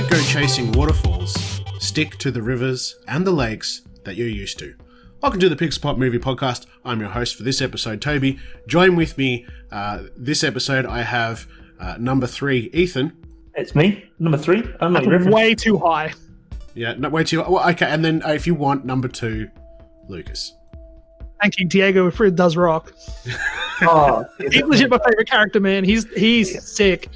Don't go chasing waterfalls. Stick to the rivers and the lakes that you're used to. Welcome to the Pixelpop Movie Podcast. I'm your host for this episode, Toby. Join with me this episode. I have number 3, Ethan. It's me, number 3. I'm not way too high. Yeah, no, way too high. Well, okay, and then if you want, number 2, Lucas. Thank you, Diego. It does rock. Oh, He's legit my favorite character, man. He's sick.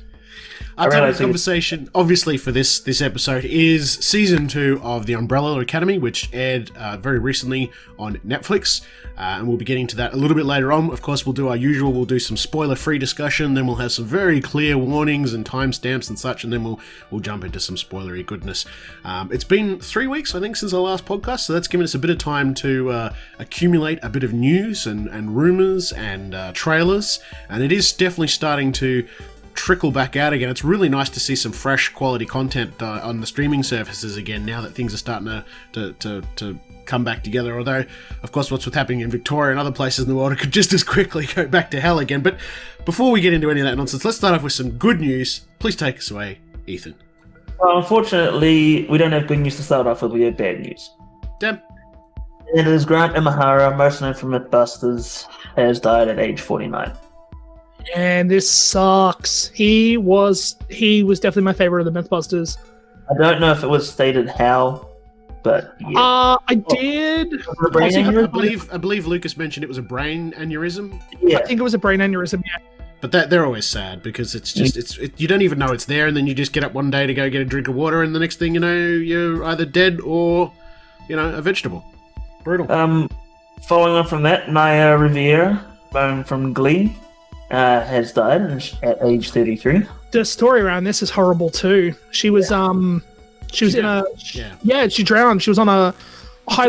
Our topic of conversation, obviously, for this episode is Season 2 of The Umbrella Academy, which aired very recently on Netflix, and we'll be getting to that a little bit later on. Of course, we'll do our usual, we'll do some spoiler-free discussion, then we'll have some very clear warnings and timestamps and such, and then we'll jump into some spoilery goodness. It's been 3 weeks, I think, since our last podcast, so that's given us a bit of time to accumulate a bit of news and rumours and trailers, and it is definitely starting to trickle back out again. It's really nice to see some fresh quality content on the streaming services again now that things are starting to come back together, although of course what's happening in Victoria and other places in the world, it could just as quickly go back to hell again. But before we get into any of that nonsense, let's start off with some good news. Please take us away, Ethan. Well, unfortunately, we don't have good news to start off with. We have bad news. Damn. It is Grant Imahara, most known from Mythbusters, has died at age 49. And this sucks. He was definitely my favorite of the Mythbusters. I don't know if it was stated how, but yeah. I did. I believe Lucas mentioned it was a brain aneurysm. Yeah. I think it was a brain aneurysm. Yeah. But they're always sad because it's just you don't even know it's there, and then you just get up one day to go get a drink of water, and the next thing you know, you're either dead or a vegetable. Brutal. Following on from that, Naya Rivera, known from Glee, has died at age 33. The story around this is horrible too. She was she drowned. She was on a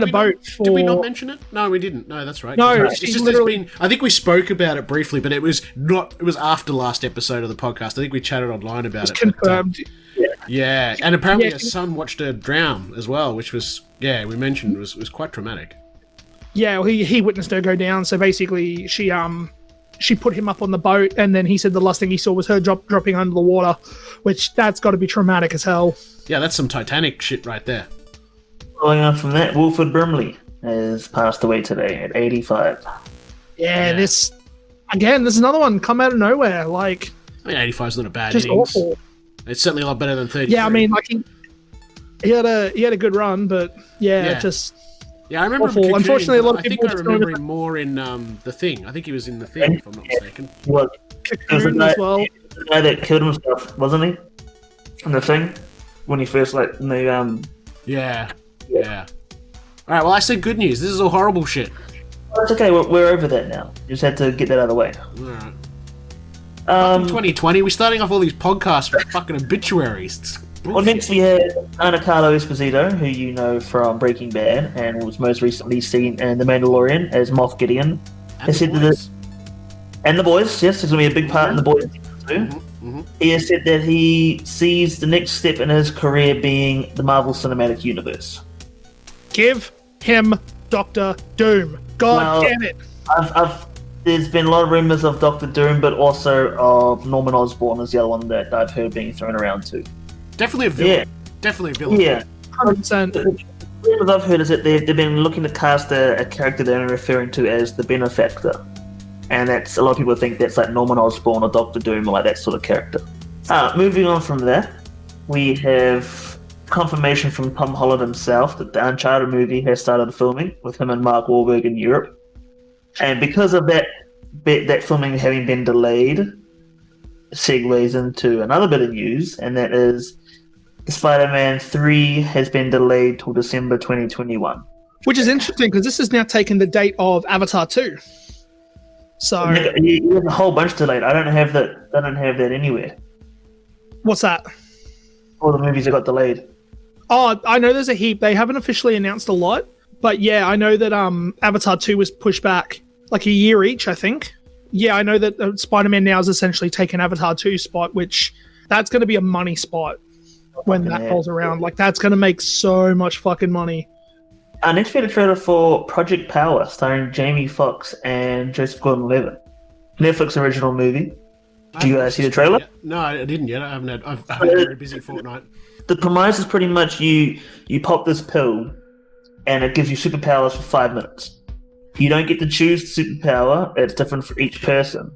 boat for. Did we not mention it? No, we didn't. No, that's right. No, it's just been. I think we spoke about it briefly, but it was not. It was after last episode of the podcast. I think we chatted online about it. Confirmed. Yeah, and apparently her son watched her drown as well, which was we mentioned was quite traumatic. Yeah, well, he witnessed her go down. So basically, she put him up on the boat, and then he said the last thing he saw was her dropping under the water, which that's got to be traumatic as hell. Yeah, that's some Titanic shit right there. Following on from that, Wilford Brimley has passed away today at 85. Yeah, this is another one come out of nowhere. Like, I mean, 85 is not a bad just innings. Awful. It's certainly a lot better than 33. Yeah, I mean, like he had a good run, but just. Yeah, I remember awful. him. Unfortunately, a lot of people. I remember him more in The Thing. I think he was in The Thing, if I'm not mistaken. He was. Cocoon as well. The guy that killed himself, wasn't he? In The Thing, when he first Yeah. All right. Well, I said good news. This is all horrible shit. Oh, it's okay. We're over that now. You just had to get that out of the way. All right. Fucking 2020. We're starting off all these podcasts with fucking obituaries. Well, next we have Giancarlo Esposito, who you know from Breaking Bad and was most recently seen in The Mandalorian as Moff Gideon. And the boys, yes, there's going to be a big part in The Boys too. Mm-hmm. He has said that he sees the next step in his career being the Marvel Cinematic Universe. Give him Doctor Doom. God damn it. There's been a lot of rumors of Doctor Doom, but also of Norman Osborn as the other one that I've heard being thrown around too. Definitely a villain. Yeah. Definitely a villain. Yeah, 100%. The rumors I've heard is that they've been looking to cast a character they're referring to as the Benefactor. And that's a lot of people think that's like Norman Osborn or Doctor Doom or like that sort of character. Moving on from that, we have confirmation from Tom Holland himself that the Uncharted movie has started filming with him and Mark Wahlberg in Europe. And because of that filming having been delayed, segues into another bit of news, and that is Spider-Man 3 has been delayed till December 2021. Which is interesting because this has now taken the date of Avatar 2. So you have a whole bunch delayed. I don't have that anywhere. What's that? All the movies that got delayed. Oh, I know there's a heap. They haven't officially announced a lot, but yeah, I know that Avatar 2 was pushed back like a year each, I think. Yeah, I know that Spider-Man now is essentially taken Avatar 2 spot, which that's going to be a money spot when that rolls around. Like, that's going to make so much fucking money. Next we had a trailer for Project Power, starring Jamie Foxx and Joseph Gordon-Levitt. Netflix original movie. Did you guys see the trailer? No, I didn't yet. I haven't had. I've had a very busy fortnight. The premise is pretty much you pop this pill, and it gives you superpowers for 5 minutes. You don't get to choose the superpower. It's different for each person.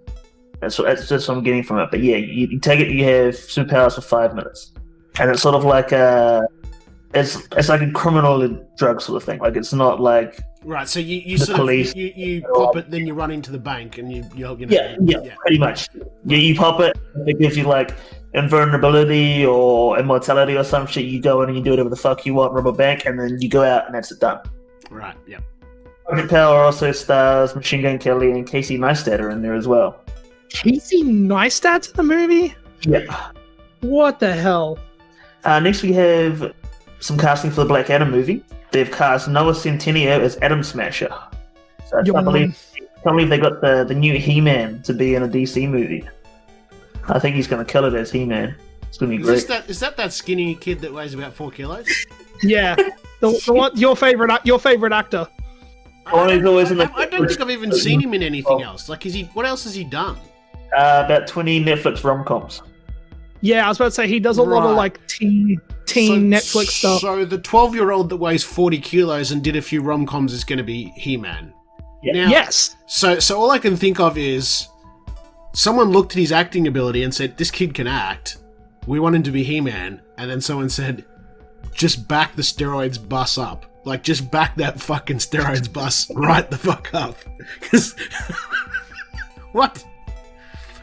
That's just what I'm getting from it. But yeah, you take it. You have superpowers for 5 minutes, and it's sort of like it's like a criminal drug sort of thing. Like it's not like right. So you the sort police, of you pop it, then you run into the bank, and you know. Yeah, pretty much. You pop it. It gives you like invulnerability or immortality or some shit. You go in and you do whatever the fuck you want, rob a bank, and then you go out and that's it done. Right. Yeah. Rocket Power also stars Machine Gun Kelly and Casey Neistat are in there as well. Casey Neistat's in the movie? Yeah. What the hell? Next we have some casting for the Black Adam movie. They've cast Noah Centineo as Atom Smasher. So I can't believe they got the new He-Man to be in a DC movie. I think he's going to kill it as He-Man. It's going to be great. Is that skinny kid that weighs about 4 kilos? Yeah. The one, your favorite actor. I don't think I've even seen him in anything else. Like, what else has he done? About 20 Netflix rom-coms. Yeah, I was about to say he does a lot of like teen Netflix stuff. So the 12-year-old that weighs 40 kilos and did a few rom-coms is going to be He-Man. Yeah. Now, yes. So all I can think of is someone looked at his acting ability and said, "This kid can act. We want him to be He-Man." And then someone said, "Just back the steroids bus up. Like, just back that fucking steroids bus right the fuck up." What?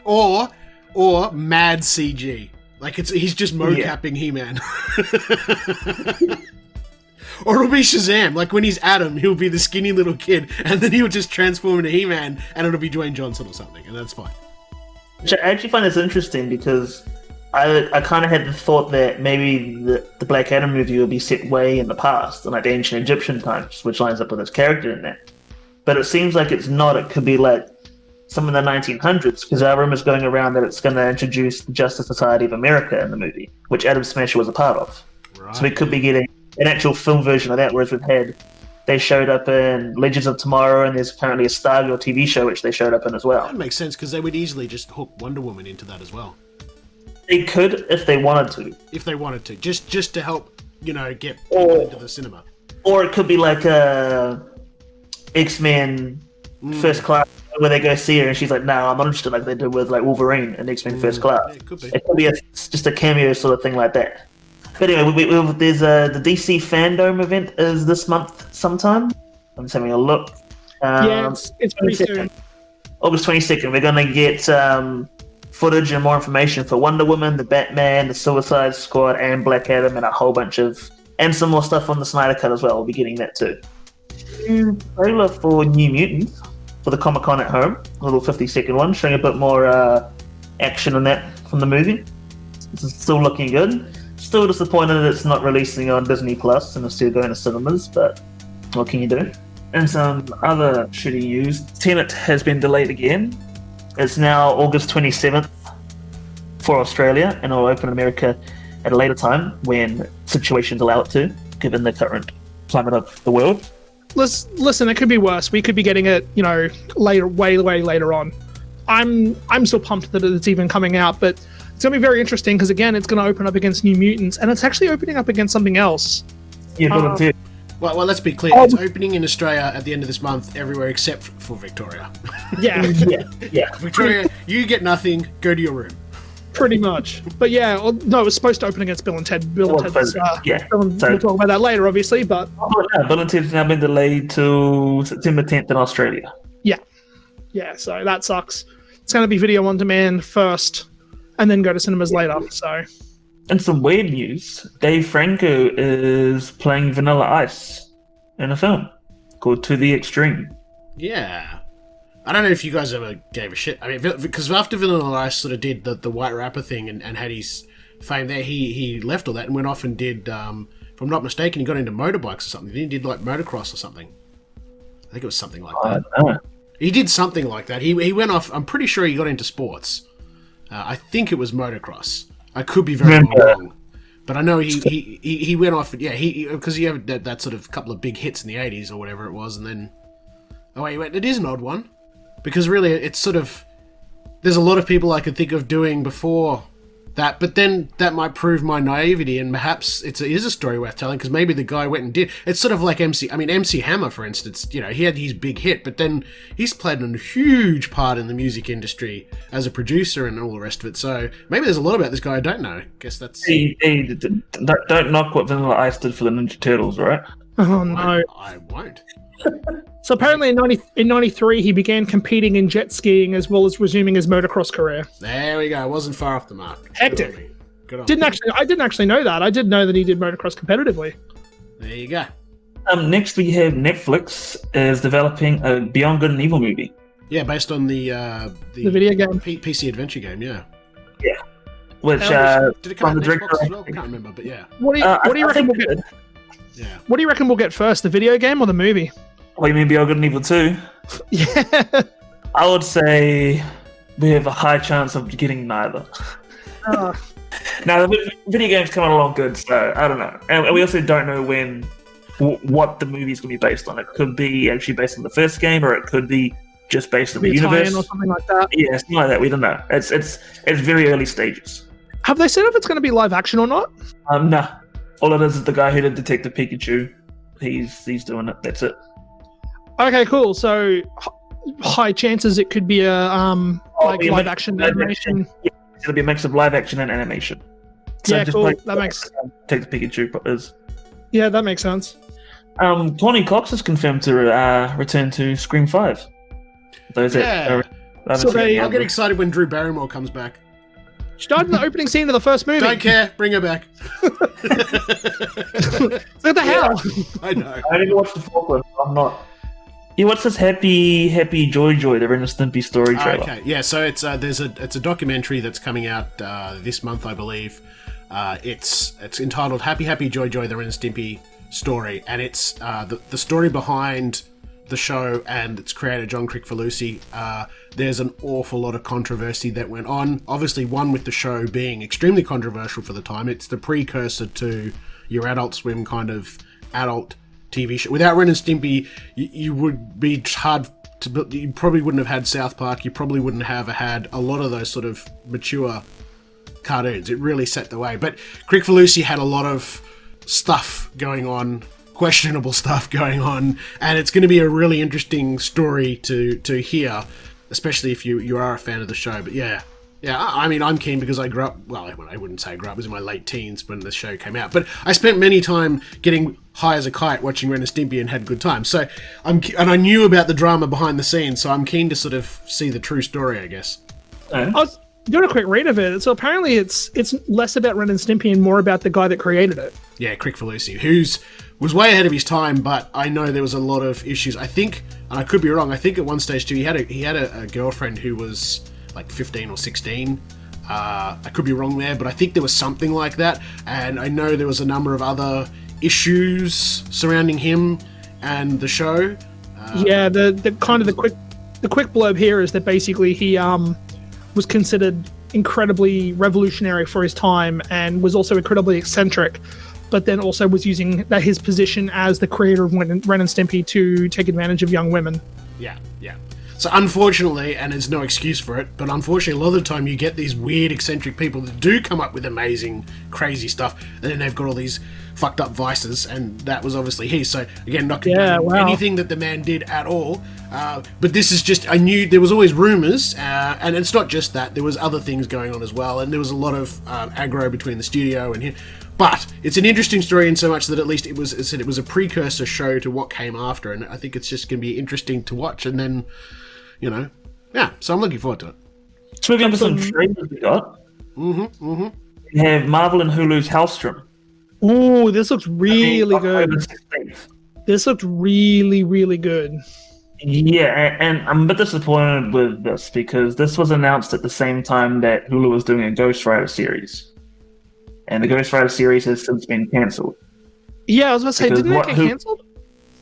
Or mad CG. Like he's just mocapping He-Man. Or it'll be Shazam. Like when he's Adam, he'll be the skinny little kid, and then he'll just transform into He-Man, and it'll be Dwayne Johnson or something, and that's fine. Which I actually find this interesting because I kind of had the thought that maybe the Black Adam movie will be set way in the past, in like the ancient Egyptian times, which lines up with his character in that. But it seems like it's not. It could be like some of the 1900s, because our rumors going around that it's going to introduce the Justice Society of America in the movie, which Atom Smasher was a part of. Right. So we could be getting an actual film version of that, whereas they showed up in Legends of Tomorrow, and there's apparently a Stargirl TV show which they showed up in as well. That makes sense, because they would easily just hook Wonder Woman into that as well. They could if they wanted to. If they wanted to. Just to help, get people into the cinema. Or it could be like a X-Men First Class, where they go see her and she's like, "No, I'm not interested," like they did with like Wolverine and X-Men First Class. Yeah, it could be just a cameo sort of thing like that. But anyway, there's the DC Fandom event is this month sometime. I'm just having a look. It's pretty soon. August 22nd. We're going to get footage and more information for Wonder Woman, the Batman, the Suicide Squad, and Black Adam, and some more stuff on the Snyder Cut as well. We'll be getting that too. Trailer for New Mutants for the Comic-Con at home. A little 50-second one showing a bit more action in that from the movie. This is still looking good. Still disappointed that it's not releasing on Disney Plus and it's still going to cinemas, but what can you do? And some other shitty news. Tenet has been delayed again. It's now August 27th for Australia, and it'll open in America at a later time when situations allow it to, given the current climate of the world. Listen, it could be worse. We could be getting it, later, way later on. I'm still pumped that it's even coming out, but it's going to be very interesting because, again, it's going to open up against New Mutants, and it's actually opening up against something else. Yeah, well, let's be clear. It's opening in Australia at the end of this month, everywhere except for Victoria. Yeah. Victoria, you get nothing. Go to your room. Pretty much. But yeah, no, it was supposed to open against Bill and Ted. We'll talk about that later, obviously, but... Bill and Ted's now been delayed to September 10th in Australia. Yeah, so that sucks. It's going to be video on demand first, and then go to cinemas later, so... And some weird news, Dave Franco is playing Vanilla Ice in a film called To the Extreme. Yeah. I don't know if you guys ever gave a shit. I mean, because after Vanilla Ice sort of did the white rapper thing and had his fame there, he left all that and went off and did, if I'm not mistaken, he got into motorbikes or something. He did like motocross or something. I think it was something like that. I don't know. He did something like that. He went off, I'm pretty sure he got into sports. I think it was motocross. I could be very wrong. But I know he went off, because he had that sort of couple of big hits in the 80s or whatever it was, and then... Oh, wait, it is an odd one. Because really, it's sort of... there's a lot of people I could think of doing before that, but then that might prove my naivety, and perhaps it is a story worth telling, because maybe the guy went and did. It's sort of like MC Hammer, for instance. You know, he had his big hit, but then he's played a huge part in the music industry as a producer and all the rest of it. So maybe there's a lot about this guy I don't know. I guess that's... Hey, don't knock what Vanilla Ice did for the Ninja Turtles, right? Oh no, I won't. So apparently in 93 he began competing in jet skiing as well as resuming his motocross career. There we go. I wasn't far off the mark. Hectic. Good on I didn't actually know that. I did know that he did motocross competitively. There you go. Next we have Netflix is developing a Beyond Good and Evil movie. Yeah, based on the video game. PC adventure game, yeah. Yeah. Which did it come from out the on director, Xbox as well? I can't remember, but yeah. What do you reckon we'll get? Yeah. What do you reckon we'll get first, the video game or the movie? What do you mean Beyond Good and Evil 2? Yeah. I would say we have a high chance of getting neither. Now, the video game's coming along good, so I don't know. And we also don't know what the movie's going to be based on. It could be actually based on the first game, or it could be just based on the universe. Or something like that. Yeah, something like that. We don't know. It's very early stages. Have they said if it's going to be live action or not? No. All it is the guy who did Detective Pikachu. He's doing it. That's it. Okay, cool. So high chances it could be a live action animation. Yeah, it'll be a mix of live action and animation. So yeah, just cool. like That makes Detective Pikachu is. Yeah, that makes sense. Tony Cox is confirmed to return to Scream 5. Those Yeah. So I'll get excited when Drew Barrymore comes back. She died in the opening scene of the first movie. Don't care. Bring her back. What the hell? I know. I didn't watch the fourth one. I'm not. Yeah, what's this Happy Joy, the Ren and Stimpy story trailer? Okay, yeah. So it's it's a documentary that's coming out this month, I believe. It's entitled Happy Joy, the Ren and Stimpy story, and it's the story behind the show and its creator John Kricfalusi. There's an awful lot of controversy that went on. Obviously, one with the show being extremely controversial for the time. It's the precursor to your Adult Swim kind of adult TV show. Without Ren and Stimpy, you would be hard to. You probably wouldn't have had South Park. You probably wouldn't have had a lot of those sort of mature cartoons. It really set the way. But Kricfalusi had a lot of stuff going on, questionable stuff going on, and it's going to be a really interesting story to hear, especially if you are a fan of the show. But yeah, I mean, I'm keen because I grew up, well, I wouldn't say I grew up, I was in my late teens when the show came out, but I spent many time getting high as a kite watching Ren and Stimpy and had good times. So I knew about the drama behind the scenes, so I'm keen to sort of see the true story, I guess. I was doing a quick read of it. So apparently it's less about Ren and Stimpy and more about the guy that created it. Yeah, Kricfalusi, was way ahead of his time, but I know there was a lot of issues. I think, and I could be wrong, I think at one stage too, he had a girlfriend who was like 15 or 16. I could be wrong there, but I think there was something like that. And I know there was a number of other issues surrounding him and the show. The quick blurb here is that basically he was considered incredibly revolutionary for his time and was also incredibly eccentric, but then also was using his position as the creator of Ren and Stimpy to take advantage of young women. Yeah. So unfortunately, and there's no excuse for it, but unfortunately a lot of the time you get these weird eccentric people that do come up with amazing, crazy stuff, and then they've got all these fucked up vices, and that was obviously he. So again, not condoning anything that the man did at all, but this is just, I knew there was always rumours, and it's not just that, there was other things going on as well, and there was a lot of aggro between the studio and him. But it's an interesting story in so much that at least it was a precursor show to what came after, and I think it's just going to be interesting to watch, and then, so I'm looking forward to it. So moving on to some trailers we got. We have Marvel and Hulu's Hellstrom. Ooh, this looks really good. This looked really, really good. Yeah, and I'm a bit disappointed with this because this was announced at the same time that Hulu was doing a Ghost Rider series. And the Ghost Rider series has since been cancelled. Yeah, I was about to say, didn't it get cancelled?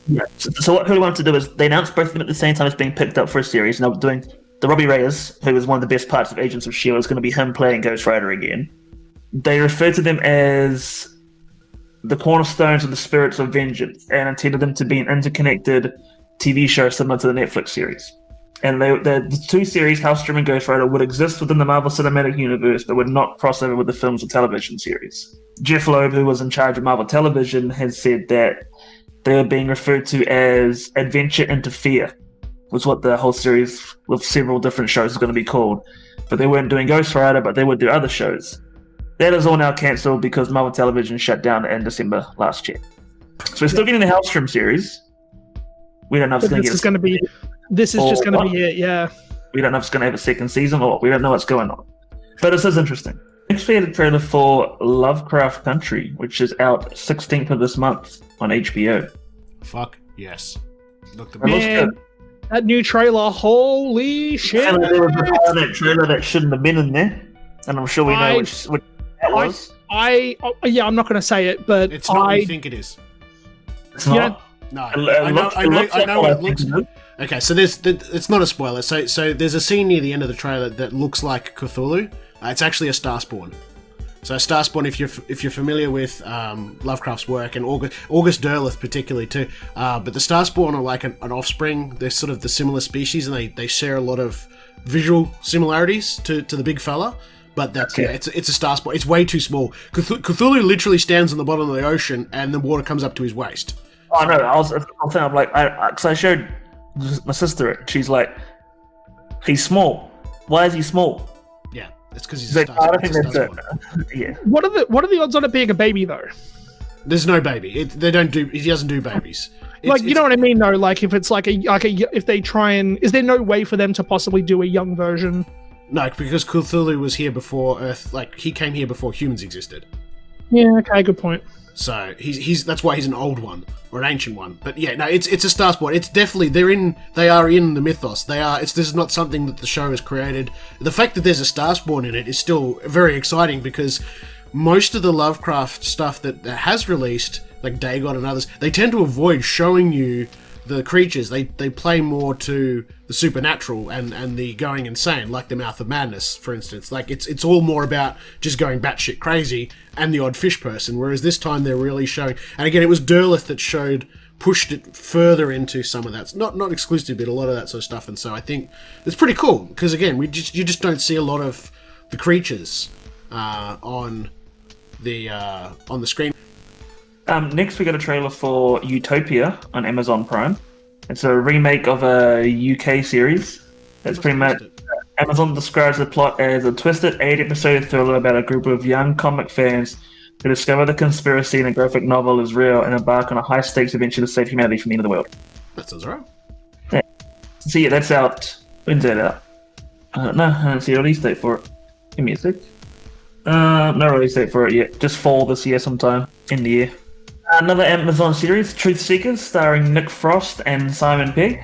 Yeah. So what Hulu wanted to do is they announced both of them at the same time as being picked up for a series. And they're doing the Robbie Reyes, who was one of the best parts of Agents of S.H.I.E.L.D., is going to be him playing Ghost Rider again. They referred to them as the cornerstones of the Spirits of Vengeance and intended them to be an interconnected TV show similar to the Netflix series. And the two series, Hellstrom and Ghost Rider, would exist within the Marvel Cinematic Universe, but would not cross over with the films or television series. Jeff Loeb, who was in charge of Marvel Television, has said that they were being referred to as Adventure into Fear, was what the whole series with several different shows is going to be called. But they weren't doing Ghost Rider, but they would do other shows. That is all now cancelled because Marvel Television shut down in December last year. So we're still getting the Hellstrom series. We don't know if it's going to get... This is just going to be it, yeah. We don't know if it's going to have a second season or what. We don't know what's going on. But this is interesting. Next, we had a trailer for Lovecraft Country, which is out 16th of this month on HBO. Fuck yes. Man, that new trailer, holy shit. And there was a part of that trailer that shouldn't have been in there. And I'm sure we know which that was. I'm not going to say it, but it's not what you think it is. It's not? No. I know what it looks like. Okay, so it's not a spoiler. So there's a scene near the end of the trailer that looks like Cthulhu. It's actually a Starspawn. So Starspawn, if you're familiar with Lovecraft's work and August Derleth particularly too, but the Starspawn are like an offspring. They're sort of the similar species, and they share a lot of visual similarities to the big fella. But that's it's a Starspawn. It's way too small. Cthulhu literally stands on the bottom of the ocean, and the water comes up to his waist. Oh no! I'm like, because I showed my sister it. She's like, he's small. Why is he small? Yeah, it's because he's a Starspawn. I don't think that's it. Yeah. What are the odds on it being a baby though? There's no baby. He doesn't do babies. You know what I mean though? Like if it's if they try and, is there no way for them to possibly do a young version? No, because Cthulhu was here before Earth. Like he came here before humans existed. Yeah. Okay. Good point. So he's that's why he's an old one or an ancient one. But yeah, no, it's a Starspawn. It's definitely they are in the mythos. This is not something that the show has created. The fact that there's a Starspawn in it is still very exciting because most of the Lovecraft stuff that has released, like Dagon and others, they tend to avoid showing you the creatures. They play more to the supernatural and the going insane, like the Mouth of Madness, for instance. Like it's all more about just going batshit crazy and the odd fish person, whereas this time they're really showing. And again, it was Derleth that pushed it further into some of that, not exclusive, but a lot of that sort of stuff. And so I think it's pretty cool because again, you just don't see a lot of the creatures on the screen. Next, we got a trailer for Utopia on Amazon Prime. It's a remake of a UK series. It's pretty much... Amazon describes the plot as a twisted 8-episode thriller about a group of young comic fans who discover the conspiracy in a graphic novel is real and embark on a high-stakes adventure to save humanity from the end of the world. That sounds right. Yeah. So yeah, that's out. When's that out? I don't know. I don't see a release date for it. Give me a sec. No release date for it yet. Just fall this year sometime in the year. Another Amazon series, Truth Seekers, starring Nick Frost and Simon Pegg.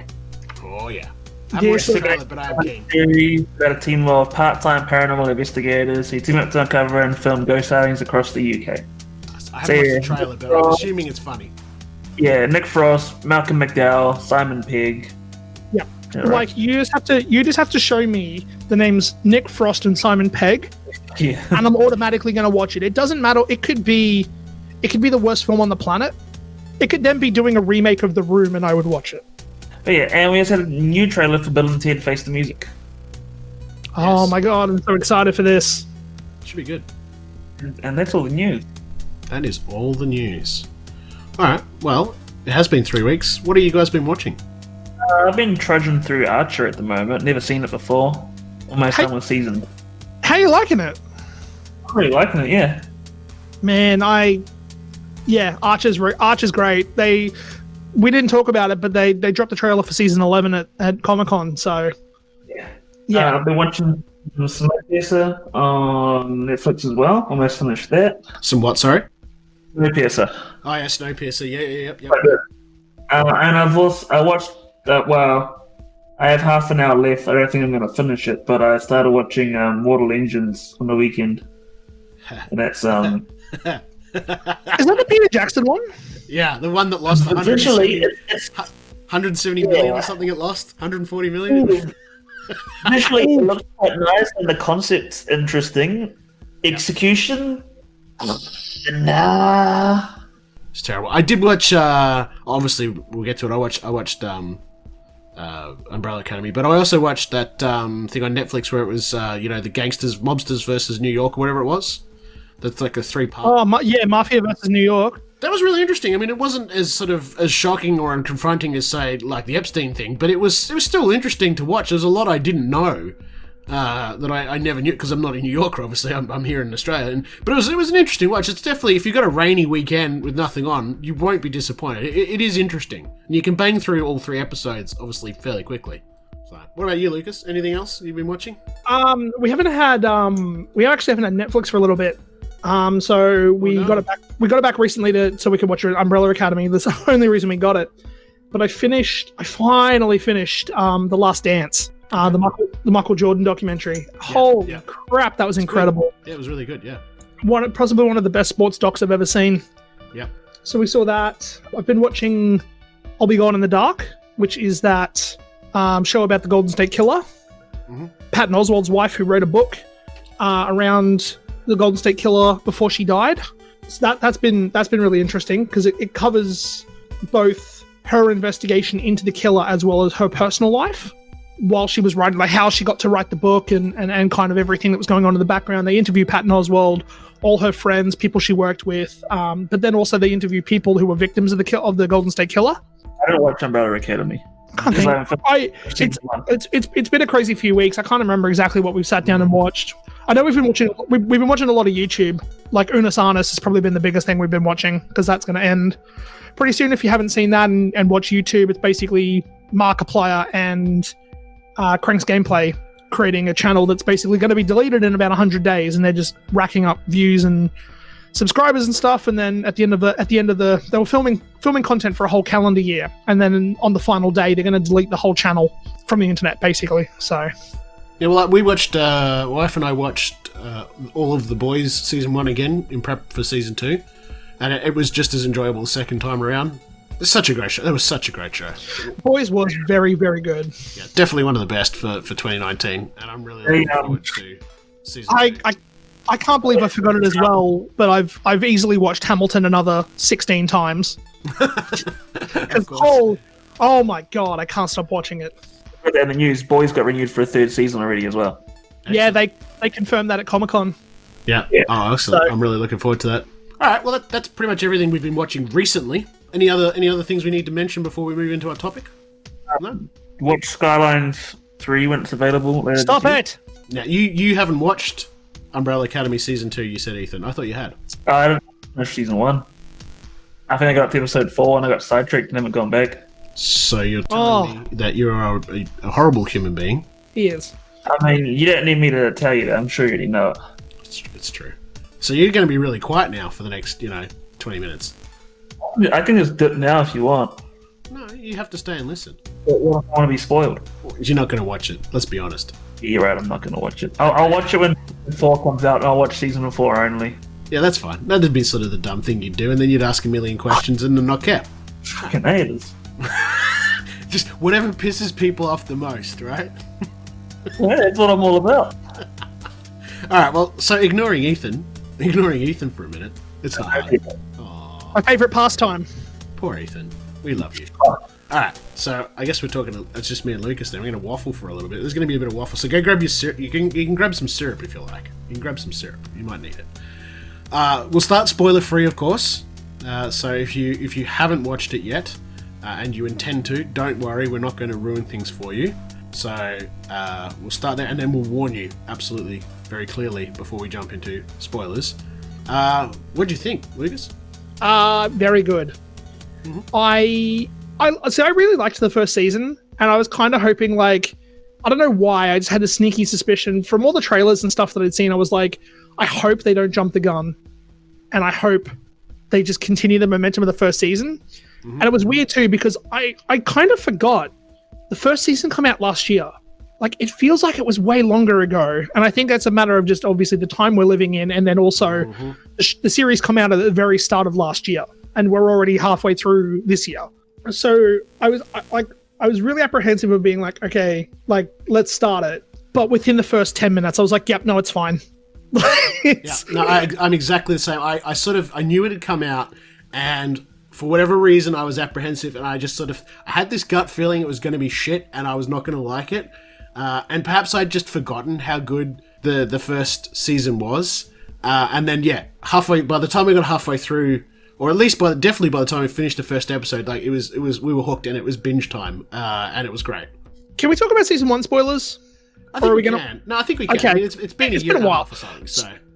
Oh yeah. I'm watched it, but I'm keen. Series about a team of part-time paranormal investigators who team up to uncover and film ghost sightings across the UK. I haven't watched the trailer, but I'm assuming it's funny. Yeah, Nick Frost, Malcolm McDowell, Simon Pegg. Yeah, like you just have to show me the names Nick Frost and Simon Pegg. Yeah, and I'm automatically going to watch it. It doesn't matter. It could be the worst film on the planet. It could then be doing a remake of The Room, and I would watch it. But yeah, and we also had a new trailer for Bill and Ted Face the Music. Oh my god, I'm so excited for this. Should be good. And that's all the news. That is all the news. Alright, well, it has been 3 weeks. What have you guys been watching? I've been trudging through Archer at the moment. Never seen it before. Almost done with season. How are you liking it? I'm really liking it, yeah. Man, Archer's great. We didn't talk about it, but they dropped the trailer for season 11 at Comic-Con, so yeah. I've been watching Snowpiercer on Netflix as well. Almost finished that. Some what, sorry? Snowpiercer. Oh yeah, Snowpiercer. Yep. And I watched I have half an hour left. I don't think I'm going to finish it, but I started watching Mortal Engines on the weekend. And that's Is that the Peter Jackson one? Yeah, the one that lost 170 million or something. It lost 140 million. Initially, it looks quite nice, and the concept's interesting. Execution, nah. It's terrible. I did watch. Obviously, we'll get to it. I watched Umbrella Academy, but I also watched that thing on Netflix where it was the gangsters, mobsters versus New York or whatever it was. That's like a 3-part. Oh, Mafia versus New York. That was really interesting. I mean, it wasn't as shocking or confronting as, say, like the Epstein thing, but it was still interesting to watch. There's a lot I didn't know that I never knew, because I'm not a New Yorker, obviously. I'm here in Australia. But it was an interesting watch. It's definitely, if you've got a rainy weekend with nothing on, you won't be disappointed. It is interesting. And you can bang through all 3 episodes, obviously, fairly quickly. So, what about you, Lucas? Anything else you've been watching? We haven't had we actually haven't had Netflix for a little bit. So we got it back. We got it back recently so we could watch it. Umbrella Academy. That's the only reason we got it. But I finally finished The Last Dance, the Michael Jordan documentary. Holy crap, that was incredible. Yeah, it was really good. Yeah, possibly one of the best sports docs I've ever seen. Yeah. So we saw that. I've been watching I'll Be Gone in the Dark, which is that show about the Golden State Killer. Mm-hmm. Patton Oswalt's wife, who wrote a book around the Golden State Killer before she died. So that's been really interesting, because it covers both her investigation into the killer as well as her personal life while she was writing, like how she got to write the book and kind of everything that was going on in the background. They interview Patton Oswalt, all her friends, people she worked with, but then also they interview people who were victims of the Golden State Killer. I don't watch Umbrella Academy. It's been a crazy few weeks. I can't remember exactly what we've sat down and watched. I know we've been watching a lot of YouTube. Like Unus Annus has probably been the biggest thing we've been watching, because that's going to end pretty soon. If you haven't seen that and watch YouTube, it's basically Markiplier and Crank's Gameplay creating a channel that's basically going to be deleted in about 100 days, and they're just racking up views and subscribers and stuff. And then at the end of the they were filming content for a whole calendar year, and then on the final day they're going to delete the whole channel from the internet, basically. So yeah, well, we watched, wife and I watched all of The Boys season 1 again in prep for season 2, and it was just as enjoyable the second time around. It's such a great show. That was such a great show. Boys was very, very good. Yeah, definitely one of the best for 2019, and I'm really looking forward to season 2. I can't believe I forgot it as well, but I've easily watched Hamilton another 16 times. Oh my god, I can't stop watching it. In the news, Boys got renewed for a 3rd season already as well. Yeah, they confirmed that at Comic-Con. Yeah. Oh, excellent. So, I'm really looking forward to that. All right, well, that's pretty much everything we've been watching recently. Any other things we need to mention before we move into our topic? No? Watch Skylines 3 when it's available. Stop it! Now, you haven't watched Umbrella Academy Season 2, you said, Ethan. I thought you had. I haven't finished Season 1. I think I got to Episode 4 and I got sidetracked and haven't gone back. So you're telling me that you're a horrible human being? He is. I mean, you don't need me to tell you that. I'm sure you already know it. It's true. So you're going to be really quiet now for the next, 20 minutes. I can just do it now if you want. No, you have to stay and listen. But I want to be spoiled. You're not going to watch it. Let's be honest. You're right. I'm not going to watch it. I'll watch it when 4 comes out, and I'll watch Season 4 only. Yeah, that's fine. That'd be sort of the dumb thing you'd do, and then you'd ask a million questions and then not care. Fucking haters. Just whatever pisses people off the most, right? Yeah, that's what I'm all about. Alright, well, so ignoring Ethan for a minute. It's not hard. My favourite pastime. Poor Ethan. We love you. Alright, so I guess it's just me and Lucas then. We're going to waffle for a little bit. There's going to be a bit of waffle, so go grab your syrup. You can grab some syrup if you like. You can grab some syrup. You might need it. We'll start spoiler-free, of course. So if you haven't watched it yet, and you intend to, don't worry, we're not going to ruin things for you. So we'll start there, and then we'll warn you absolutely very clearly before we jump into spoilers. What do you think, Lucas? Very good. Mm-hmm. I really liked the first season, and I was kind of hoping, I don't know why, I just had a sneaky suspicion from all the trailers and stuff that I'd seen. I was like, I hope they don't jump the gun, and I hope they just continue the momentum of the first season. Mm-hmm. And it was weird too, because I kind of forgot the first season came out last year. It feels like it was way longer ago. And I think that's a matter of just obviously the time we're living in. And then also the series come out at the very start of last year. And we're already halfway through this year. So I was really apprehensive of being like, okay, let's start it. But within the first 10 minutes, I was like, yep, no, it's fine. Yeah, no, I'm exactly the same. I knew it had come out, and for whatever reason, I was apprehensive, and I had this gut feeling it was going to be shit, and I was not going to like it. And perhaps I'd just forgotten how good the first season was. And then, by the time we got halfway through, or at least definitely by the time we finished the first episode, like we were hooked, and it was binge time, and it was great. Can we talk about season 1 spoilers? I think we can. No, I think we can. Okay. I mean, it's been a year and a while or something,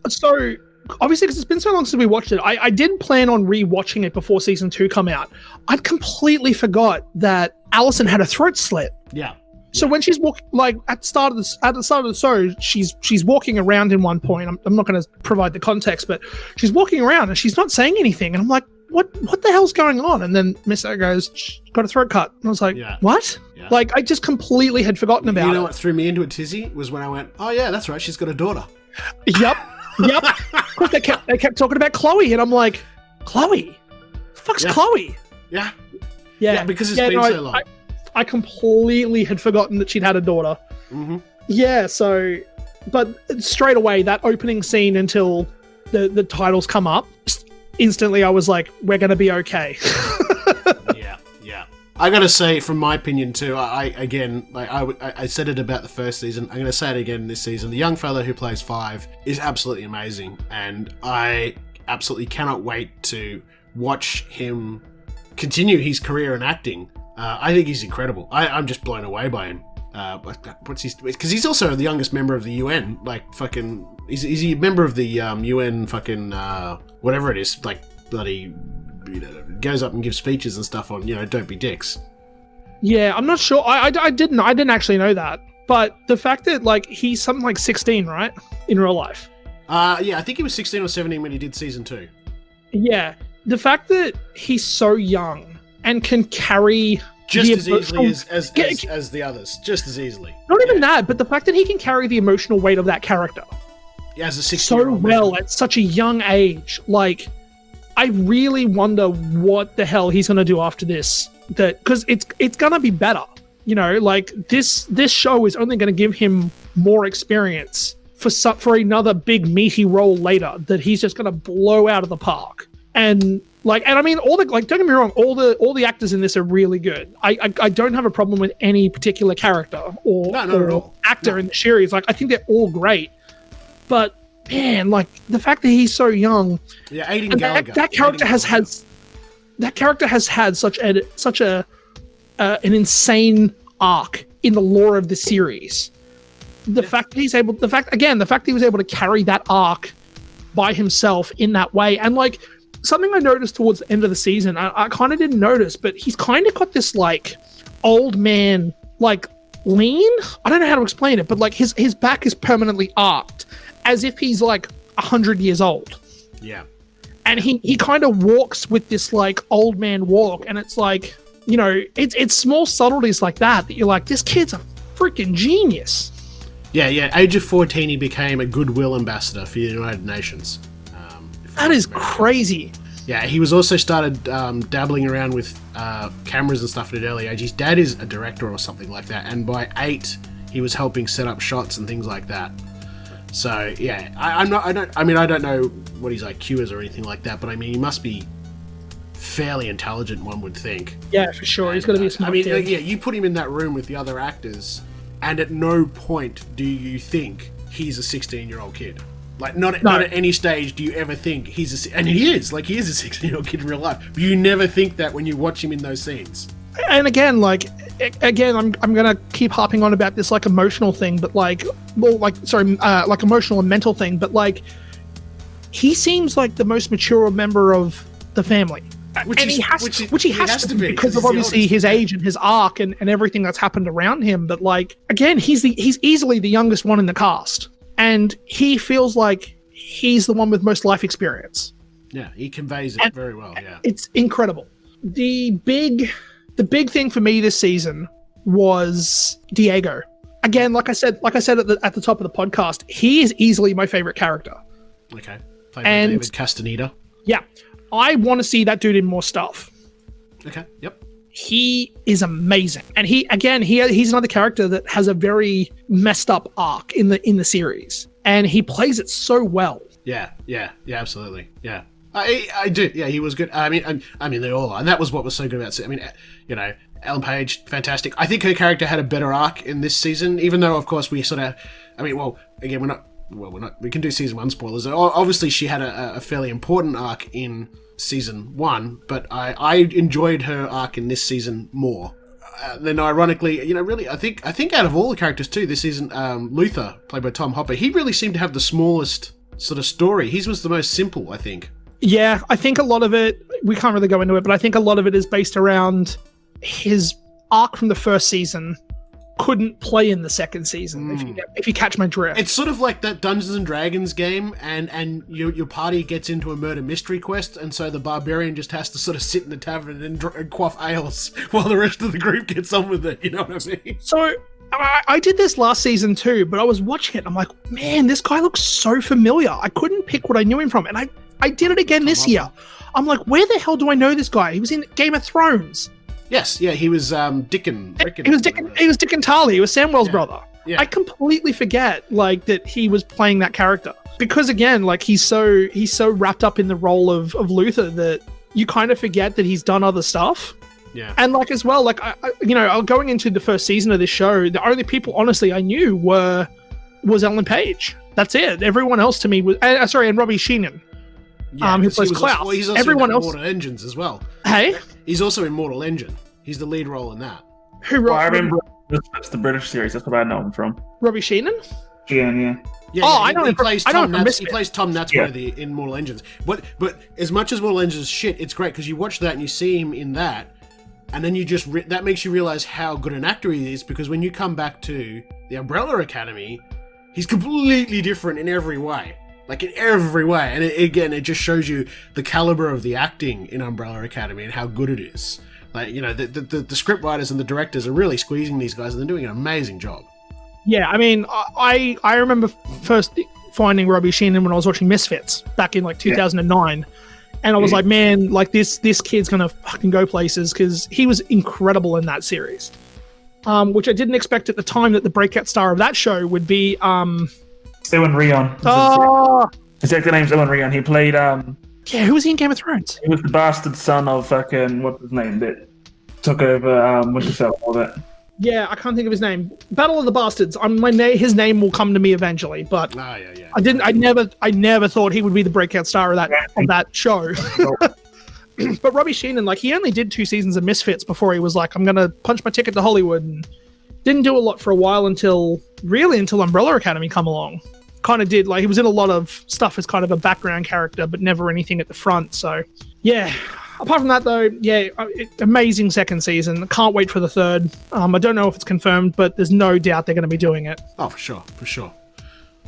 So obviously, because it's been so long since we watched it, I did plan on re-watching it before season 2 come out. I'd completely forgot that Allison had a throat slit. Yeah. So when she's walking, like at the start of the show, she's walking around in one point. I'm not going to provide the context, but she's walking around and she's not saying anything, and I'm like, what the hell's going on? And then Miss O goes, she's got a throat cut, and I was like, what? Yeah. Like I just completely had forgotten about it. You know what threw me into a tizzy was when I went, oh yeah, that's right, she's got a daughter. Yep. Because they kept talking about Chloe, and I'm like, Chloe, fuck's Chloe? Yeah, because it's been so long. I completely had forgotten that she'd had a daughter. Mm-hmm. Yeah, so, but straight away, that opening scene until the titles come up, instantly I was like, we're going to be okay. Yeah. I got to say, from my opinion too, I said it about the first season, I'm going to say it again this season, the young fella who plays 5 is absolutely amazing, and I absolutely cannot wait to watch him continue his career in acting. I think he's incredible. I'm just blown away by him. What's his? Because he's also the youngest member of the UN. Like fucking, is he a member of the UN? Fucking whatever it is. Like bloody, goes up and gives speeches and stuff on don't be dicks. Yeah, I'm not sure. I didn't actually know that. But the fact that like he's something like 16, right, in real life. Yeah, I think he was 16 or 17 when he did season 2. Yeah, the fact that he's so young and can carry just as easily as the others, just as easily. Not even that, but the fact that he can carry the emotional weight of that character as a 16-year-old so well at such a young age. Like, I really wonder what the hell he's going to do after this. Because it's going to be better. Like this show is only going to give him more experience for another big meaty role later that he's just going to blow out of the park. And I mean, don't get me wrong, all the actors in this are really good. I don't have a problem with any particular character or actor in the series. Like, I think they're all great. But man, like the fact that he's so young, Aiden Gallagher. That character has had such an insane arc in the lore of the series. The fact that he was able to carry that arc by himself in that way, and like. Something I noticed towards the end of the season, I kind of didn't notice, but he's kind of got this like old man, like lean. I don't know how to explain it, but like his back is permanently arched as if he's like 100 years old. Yeah. And he kind of walks with this like old man walk, and it's like, it's small subtleties like that you're like, this kid's a freaking genius. Yeah. Age of 14, he became a goodwill ambassador for the United Nations. That is crazy. Yeah, he was also started dabbling around with cameras and stuff at an early age. His dad is a director or something like that, and by 8, he was helping set up shots and things like that. So yeah, I don't know what his IQ is or anything like that, but I mean, he must be fairly intelligent, one would think. Yeah, for sure. He's got to be a smart kid. You put him in that room with the other actors, and at no point do you think he's a 16-year-old kid. Like, not at any stage do you ever think and he is a 16-year-old kid in real life. But you never think that when you watch him in those scenes. And again, I'm gonna keep harping on about this like emotional thing, but like emotional and mental thing, but like he seems like the most mature member of the family. Which he has to be because of obviously his age and his arc and everything that's happened around him. But like, again, he's easily the youngest one in the cast. And he feels like he's the one with most life experience. Yeah, he conveys it very well. Yeah, it's incredible. The big thing for me this season was Diego. Again, like I said at the top of the podcast, he is easily my favorite character. Okay, played by David Castaneda. Yeah, I want to see that dude in more stuff. Okay. Yep. He is amazing, and he's another character that has a very messed up arc in the series, and he plays it so well. Yeah, absolutely. Yeah, I do. Yeah, he was good. I mean, they all are, and that was what was so good about it. I mean, Ellen Page, fantastic. I think her character had a better arc in this season, even though, of course, we sort of. I mean, well, again, we're not. We can do season 1 spoilers. Obviously, she had a fairly important arc in season 1, but I enjoyed her arc in this season more. Then, ironically, really, I think out of all the characters too this season, Luther, played by Tom Hopper, he really seemed to have the smallest sort of story. His was the most simple, I think. Yeah, I think a lot of it, we can't really go into it, but I think a lot of it is based around his arc from the first season couldn't play in the second season, if you catch my drift. It's sort of like that Dungeons and Dragons game, and your party gets into a murder mystery quest, and so the barbarian just has to sort of sit in the tavern and quaff ales while the rest of the group gets on with it, you know what I mean? So, I did this last season too, but I was watching it, I'm like, man, this guy looks so familiar. I couldn't pick what I knew him from, and I did it again this year. I'm like, where the hell do I know this guy? He was in Game of Thrones. Yes, yeah, he was Rickon. He was Dickon Tarly. He was Samwell's brother. Yeah. I completely forget that he was playing that character because again, he's so wrapped up in the role of Luther that you kind of forget that he's done other stuff. Yeah, and as well, going into the first season of this show, the only people honestly I knew was Ellen Page. That's it. Everyone else to me was and Robbie Sheenan. Who plays Klaus. Also, he's also Everyone in else. Mortal Engines as well. Hey, he's also in Mortal Engine. He's the lead role in that. I remember that's the British series. That's what I know him from. Robbie Sheenan. Yeah. I know him. He plays Tom Natsworthy in Mortal Engines. But as much as Mortal Engines is shit, it's great because you watch that and you see him in that, and then you just that makes you realize how good an actor he is. Because when you come back to the Umbrella Academy, he's completely different in every way. In every way. And it just shows you the caliber of the acting in Umbrella Academy and how good it is. The script writers and the directors are really squeezing these guys and they're doing an amazing job. Yeah, I mean, I remember first finding Robbie Sheenan when I was watching Misfits back in 2009. And I was like, man, this kid's going to fucking go places because he was incredible in that series. Which I didn't expect at the time that the breakout star of that show would be... Owen Rion. His actor name's Owen Rion. He played who was he in Game of Thrones? He was the bastard son of fucking what's his name that took over Winterfell and all that. Yeah, I can't think of his name. Battle of the Bastards. His name will come to me eventually, but yeah. I never thought he would be the breakout star of that show. But Robbie Sheenan, he only did 2 seasons of Misfits before he was like, I'm gonna punch my ticket to Hollywood, and didn't do a lot for a while until Umbrella Academy come along. Kind of did, he was in a lot of stuff as kind of a background character, but never anything at the front. So, yeah. Apart from that, though, amazing second season. Can't wait for the third. I don't know if it's confirmed, but there's no doubt they're going to be doing it. Oh, for sure.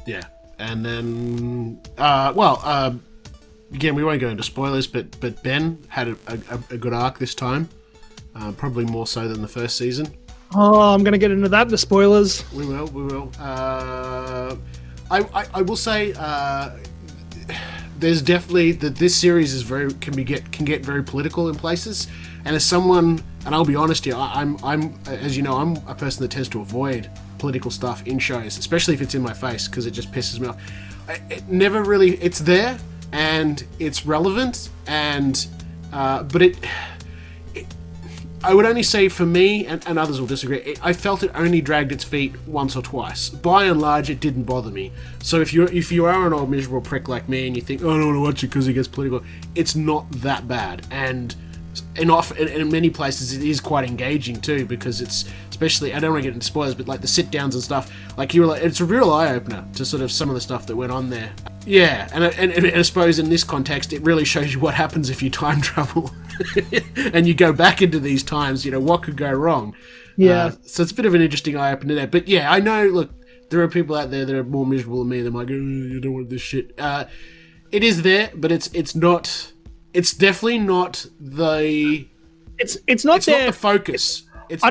Yeah. And then, again, we won't go into spoilers, but Ben had a good arc this time. Probably more so than the first season. Oh, I'm going to get into that, the spoilers. We will. I will say there's definitely that this series is can get very political in places, and as someone, and I'll be honest here, I'm as you know, I'm a person that tends to avoid political stuff in shows, especially if it's in my face, because it just pisses me off. It never really, it's there and it's relevant, and but I would only say for me, and others will disagree, I felt it only dragged its feet once or twice. By and large, it didn't bother me. So if you are an old miserable prick like me and you think, oh, I don't want to watch it because it gets political, it's not that bad. And in many places, it is quite engaging too, because it's, especially, I don't want to get into spoilers, but the sit-downs and stuff, it's a real eye-opener to sort of some of the stuff that went on there. Yeah, and I suppose in this context, it really shows you what happens if you time travel and you go back into these times, what could go wrong. Yeah. So it's a bit of an interesting eye-opener there. But yeah, I know, look, there are people out there that are more miserable than me. They're like, oh, you don't want this shit. It is there, but it's not, it's definitely not the... It's not the focus. I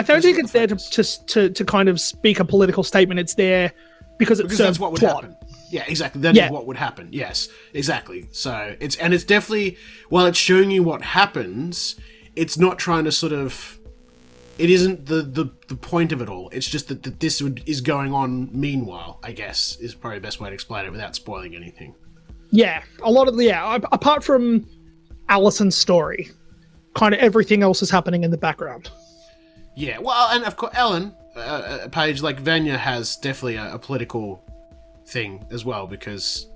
don't think it's there to kind of speak a political statement. It's there because that's what would happen. Yeah, exactly. That is what would happen. Yes, exactly. So it's definitely, while it's showing you what happens, it's not trying to sort of, it isn't the point of it all. It's just that is going on meanwhile, I guess, is probably the best way to explain it without spoiling anything. Yeah, a lot of apart from Allison's story, kind of everything else is happening in the background. Yeah, well, and of course, Ellen Page, like Vanya, has definitely a political thing as well, because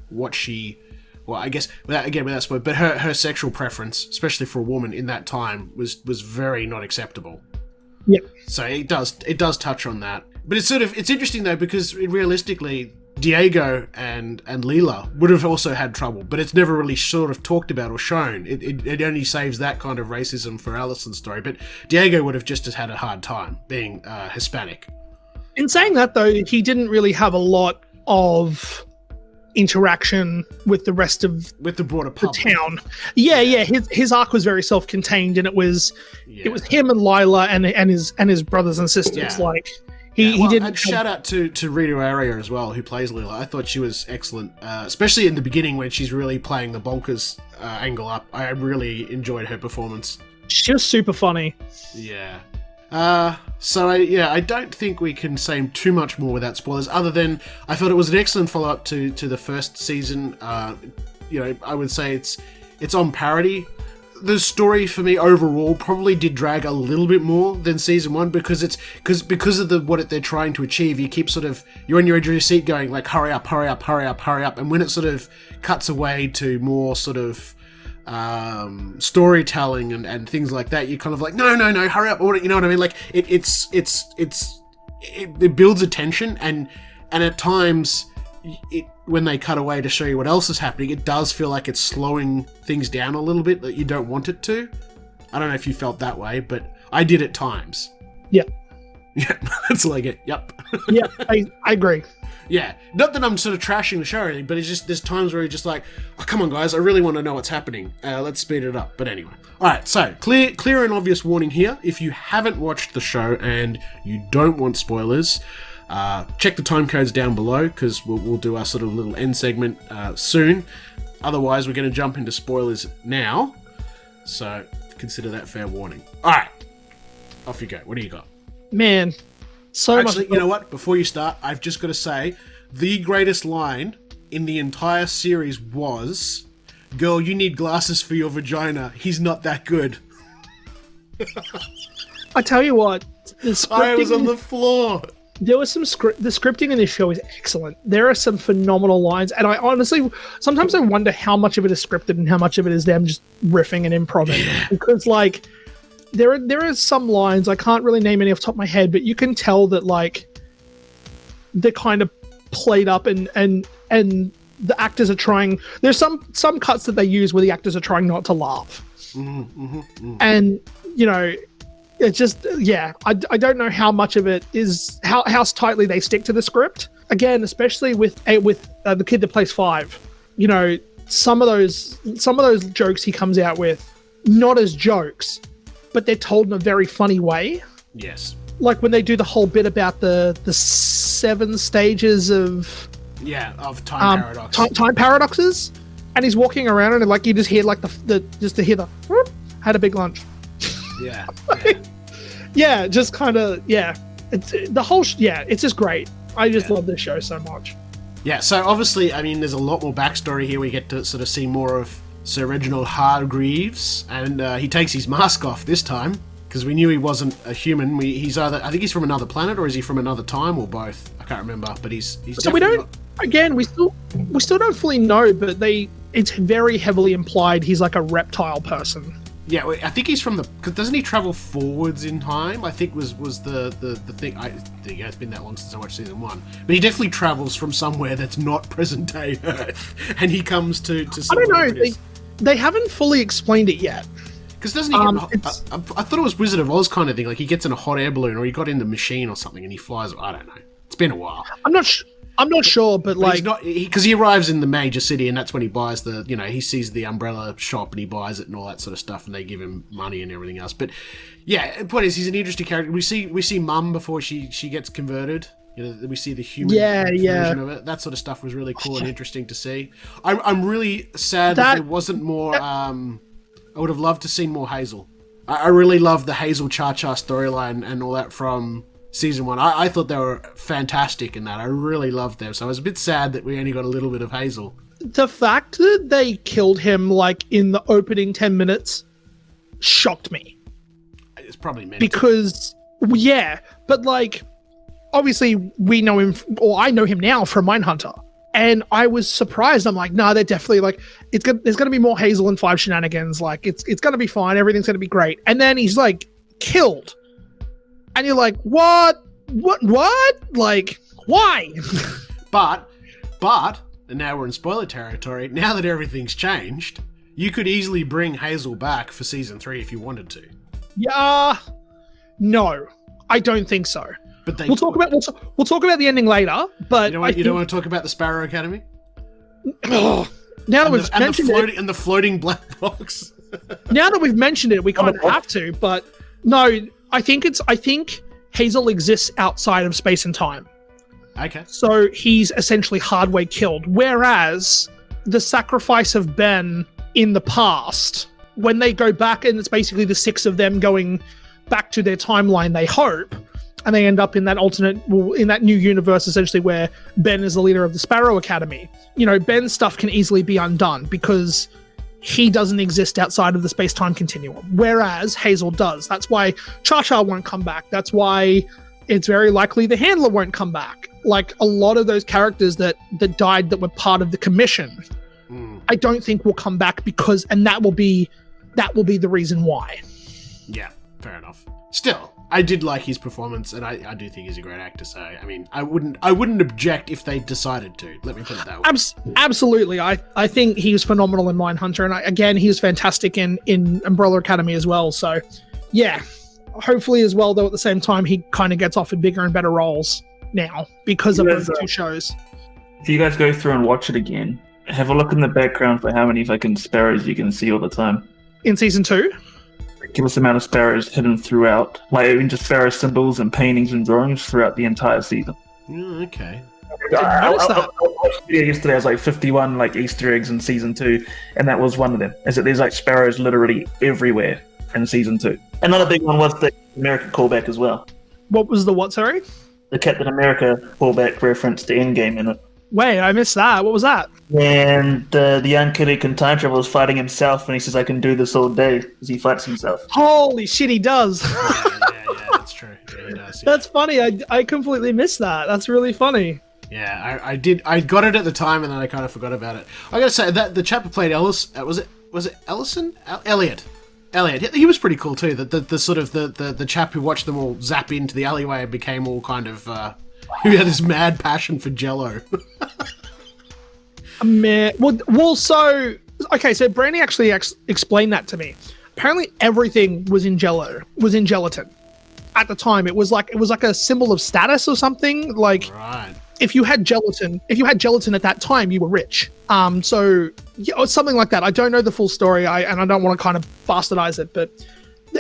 what she, well, I guess without spoil, but her sexual preference, especially for a woman in that time, was very not acceptable. Yep. So it does touch on that, but it's interesting though, because realistically, Diego and Leela would have also had trouble, but it's never really sort of talked about or shown. It only saves that kind of racism for Allison's story, but Diego would have just had a hard time being Hispanic. In saying that, though, he didn't really have a lot of interaction with the rest of the broader the public. town. Yeah. His arc was very self-contained, and it was him and Lila and his brothers and sisters. Yeah. Like he didn't. And shout out to Rita Area as well, who plays Lila. I thought she was excellent, especially in the beginning when she's really playing the bonkers angle up. I really enjoyed her performance. She was super funny. Yeah. I don't think we can say too much more without spoilers, other than I thought it was an excellent follow-up to the first season. I would say it's on parity. The story for me overall probably did drag a little bit more than season one, because of what they're trying to achieve. You keep you're on your edge of your seat going like, hurry up, and when it sort of cuts away to more sort of storytelling and things like that, you're kind of like, no, hurry up, you know what I mean? Like it builds a tension, and at times when they cut away to show you what else is happening, it does feel like it's slowing things down a little bit that you don't want it to. I don't know if you felt that way, but I did at times. Yeah. Yeah, that's all I get. Yep. Yeah, I agree. Yeah, not that I'm sort of trashing the show or anything, but it's just there's times where you're just like, oh, come on guys, I really want to know what's happening. Let's speed it up. But anyway. Alright, so clear and obvious warning here. If you haven't watched the show and you don't want spoilers, check the time codes down below, because we'll do our sort of little end segment soon. Otherwise, we're going to jump into spoilers now. So consider that fair warning. Alright, off you go. What do you got? Man, Actually, you know what? Before you start, I've just got to say, the greatest line in the entire series was, "Girl, you need glasses for your vagina. He's not that good." I tell you what, I was on the floor. There was some the scripting in this show is excellent. There are some phenomenal lines, and I honestly, sometimes I wonder how much of it is scripted and how much of it is them just riffing and improvising. Yeah. Because like, there are some lines, I can't really name any off the top of my head, but you can tell that like they're kind of played up, and the actors are trying. There's some cuts that they use where the actors are trying not to laugh, and you know. It's just, I don't know how much of it is, how tightly they stick to the script. Again, especially with the kid that plays 5. You know, some of those jokes he comes out with, not as jokes, but they're told in a very funny way. Yes. Like when they do the whole bit about the 7 stages of time paradox. Time paradoxes, and he's walking around and like you just hear like the whoop, had a big lunch. Yeah. Yeah, just kind of, it's the whole, it's just great. I just love this show so much. Yeah, so obviously, I mean, there's a lot more backstory here. We get to sort of see more of Sir Reginald Hargreaves, and he takes his mask off this time, because we knew he wasn't a human. He's either, I think he's from another planet, or is he from another time, or both? I can't remember, but he's so we don't, again, we still don't fully know, but it's very heavily implied he's like a reptile person. Yeah, I think he's from because doesn't he travel forwards in time? I think was the thing. It's been that long since I watched season 1, but he definitely travels from somewhere that's not present day Earth, and he comes to. I don't know. They haven't fully explained it yet. Because doesn't he? I thought it was Wizard of Oz kind of thing. Like he gets in a hot air balloon, or he got in the machine or something, and he flies. I don't know. It's been a while. I'm not sure, but like... He's not... Because he arrives in the major city, and that's when he buys the... You know, he sees the umbrella shop, and he buys it and all that sort of stuff, and they give him money and everything else. But, yeah, the point is, he's an interesting character. We see Mum before she gets converted. You know, we see the human version of it. That sort of stuff was really cool and interesting to see. I'm really sad that there wasn't more... I would have loved to see more Hazel. I really love the Hazel Cha-Cha storyline and all that from... Season 1. I thought they were fantastic in that. I really loved them. So I was a bit sad that we only got a little bit of Hazel. the fact that they killed him like in the opening 10 minutes shocked me. It's probably meant because but like obviously we know him, or I know him now from Mindhunter, and I was surprised. I'm like, they're definitely like there's gonna be more Hazel and 5 shenanigans. Like it's gonna be fine. Everything's gonna be great. And then he's like killed, and you're like, what? Like why? But, and now we're in spoiler territory. Now that everything's changed, you could easily bring Hazel back for season 3 if you wanted to. Yeah, no, I don't think so. But we'll talk about the ending later. But you don't want to talk about the Sparrow Academy? Now that we've mentioned it, and the floating black box. Now that we've mentioned it, we kind of have to. But no, I think Hazel exists outside of space and time. Okay. So he's essentially hardway killed. Whereas the sacrifice of Ben in the past, when they go back, and it's basically the 6 of them going back to their timeline, they hope, and they end up in that in that new universe, essentially, where Ben is the leader of the Sparrow Academy. Ben's stuff can easily be undone because he doesn't exist outside of the space-time continuum, whereas Hazel does. That's why Cha-Cha won't come back. That's why it's very likely the Handler won't come back. Like, a lot of those characters that died that were part of the commission, I don't think will come back and that will be the reason why. Yeah, fair enough. Still, I did like his performance, and I do think he's a great actor. So, I mean, I wouldn't object if they decided to. Let me put it that way. Absolutely, I think he was phenomenal in Mindhunter, and he was fantastic in Umbrella Academy as well. So, yeah, hopefully as well. Though at the same time, he kind of gets offered bigger and better roles now because of those 2 shows. If you guys go through and watch it again, have a look in the background for how many fucking sparrows you can see all the time. In season 2? Ridiculous amount of sparrows hidden throughout, like even just sparrow symbols and paintings and drawings throughout the entire season. Okay. I watched a video yesterday. I was like 51 like Easter eggs in season 2, and that was one of them. Is that there's like sparrows literally everywhere in season 2. Another big one was the American callback as well. What was the what? Sorry. The Captain America callback reference to Endgame in it. Wait, I missed that. What was that? And the young kid who can time travel is fighting himself, and he says, "I can do this all day," as he fights himself. Holy shit, he does. Yeah, that's true. Yeah, he does. Yeah. That's funny. I completely missed that. That's really funny. Yeah, I did. I got it at the time, and then I kind of forgot about it. I gotta say that the chap who played Ellis, was it Ellison? Elliot. He was pretty cool too. The sort of the chap who watched them all zap into the alleyway and became all kind of. Who had this mad passion for Jello. Man, so Brandy actually explained that to me. Apparently, everything was in gelatin. At the time, it was like a symbol of status or something. Like, right. If you had gelatin at that time, you were rich. So yeah, something like that. I don't know the full story, and I don't want to kind of bastardize it, but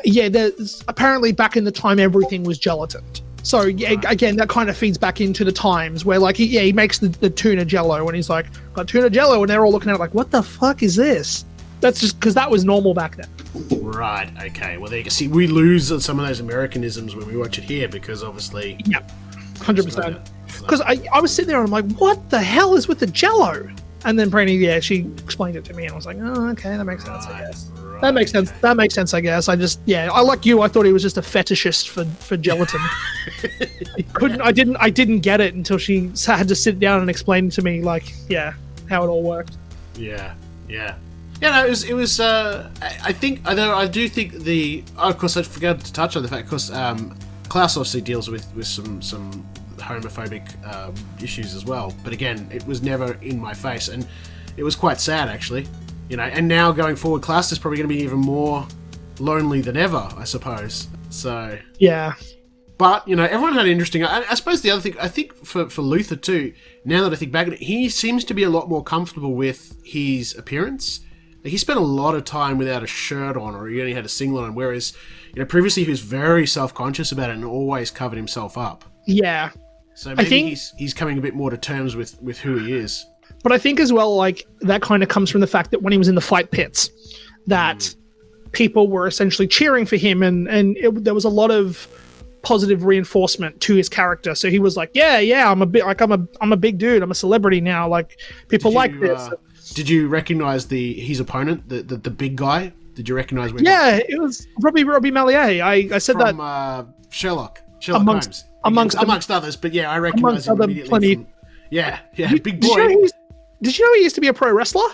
yeah, there's apparently back in the time everything was gelatin. So yeah, again, that kind of feeds back into the times where like he makes the tuna jello, and he's like, got tuna jello, and they're all looking at it like, what the fuck is this? That's just because that was normal back then. Right. Okay. Well, there you go. See, we lose some of those Americanisms when we watch it here because obviously. Yep. 100%. Because I was sitting there and I'm like, what the hell is with the jello? And then Brandy, she explained it to me, and I was like, oh, okay, that makes sense, I guess. Right, that makes sense. Okay. That makes sense, I guess. I just, I like you. I thought he was just a fetishist for gelatin. I didn't get it until she had to sit down and explain to me, like, how it all worked. Yeah. Yeah, no, it was. I think, although I do think of course, I forgot to touch on the fact, because Klaus obviously deals with some homophobic issues as well. But again, it was never in my face, and it was quite sad, actually. And now going forward, Klaus is probably going to be even more lonely than ever, I suppose. So yeah. But everyone had interesting. I suppose the other thing, I think for Luther too. Now that I think back on it, he seems to be a lot more comfortable with his appearance. He spent a lot of time without a shirt on, or he only had a singlet on, whereas previously he was very self-conscious about it and always covered himself up. Yeah. So maybe he's coming a bit more to terms with who he is. But I think as well, like, that kind of comes from the fact that when he was in the fight pits, that people were essentially cheering for him, and there was a lot of positive reinforcement to his character. So he was like, I'm a big dude. I'm a celebrity now. Like, people like this. Did you recognize his opponent, the big guy? Did you recognize? Yeah, it was probably Robbie Mallier. I said from, that Sherlock amongst Holmes, amongst others. But yeah, I recognize him immediately. Big boy. Did you know he used to be a pro wrestler?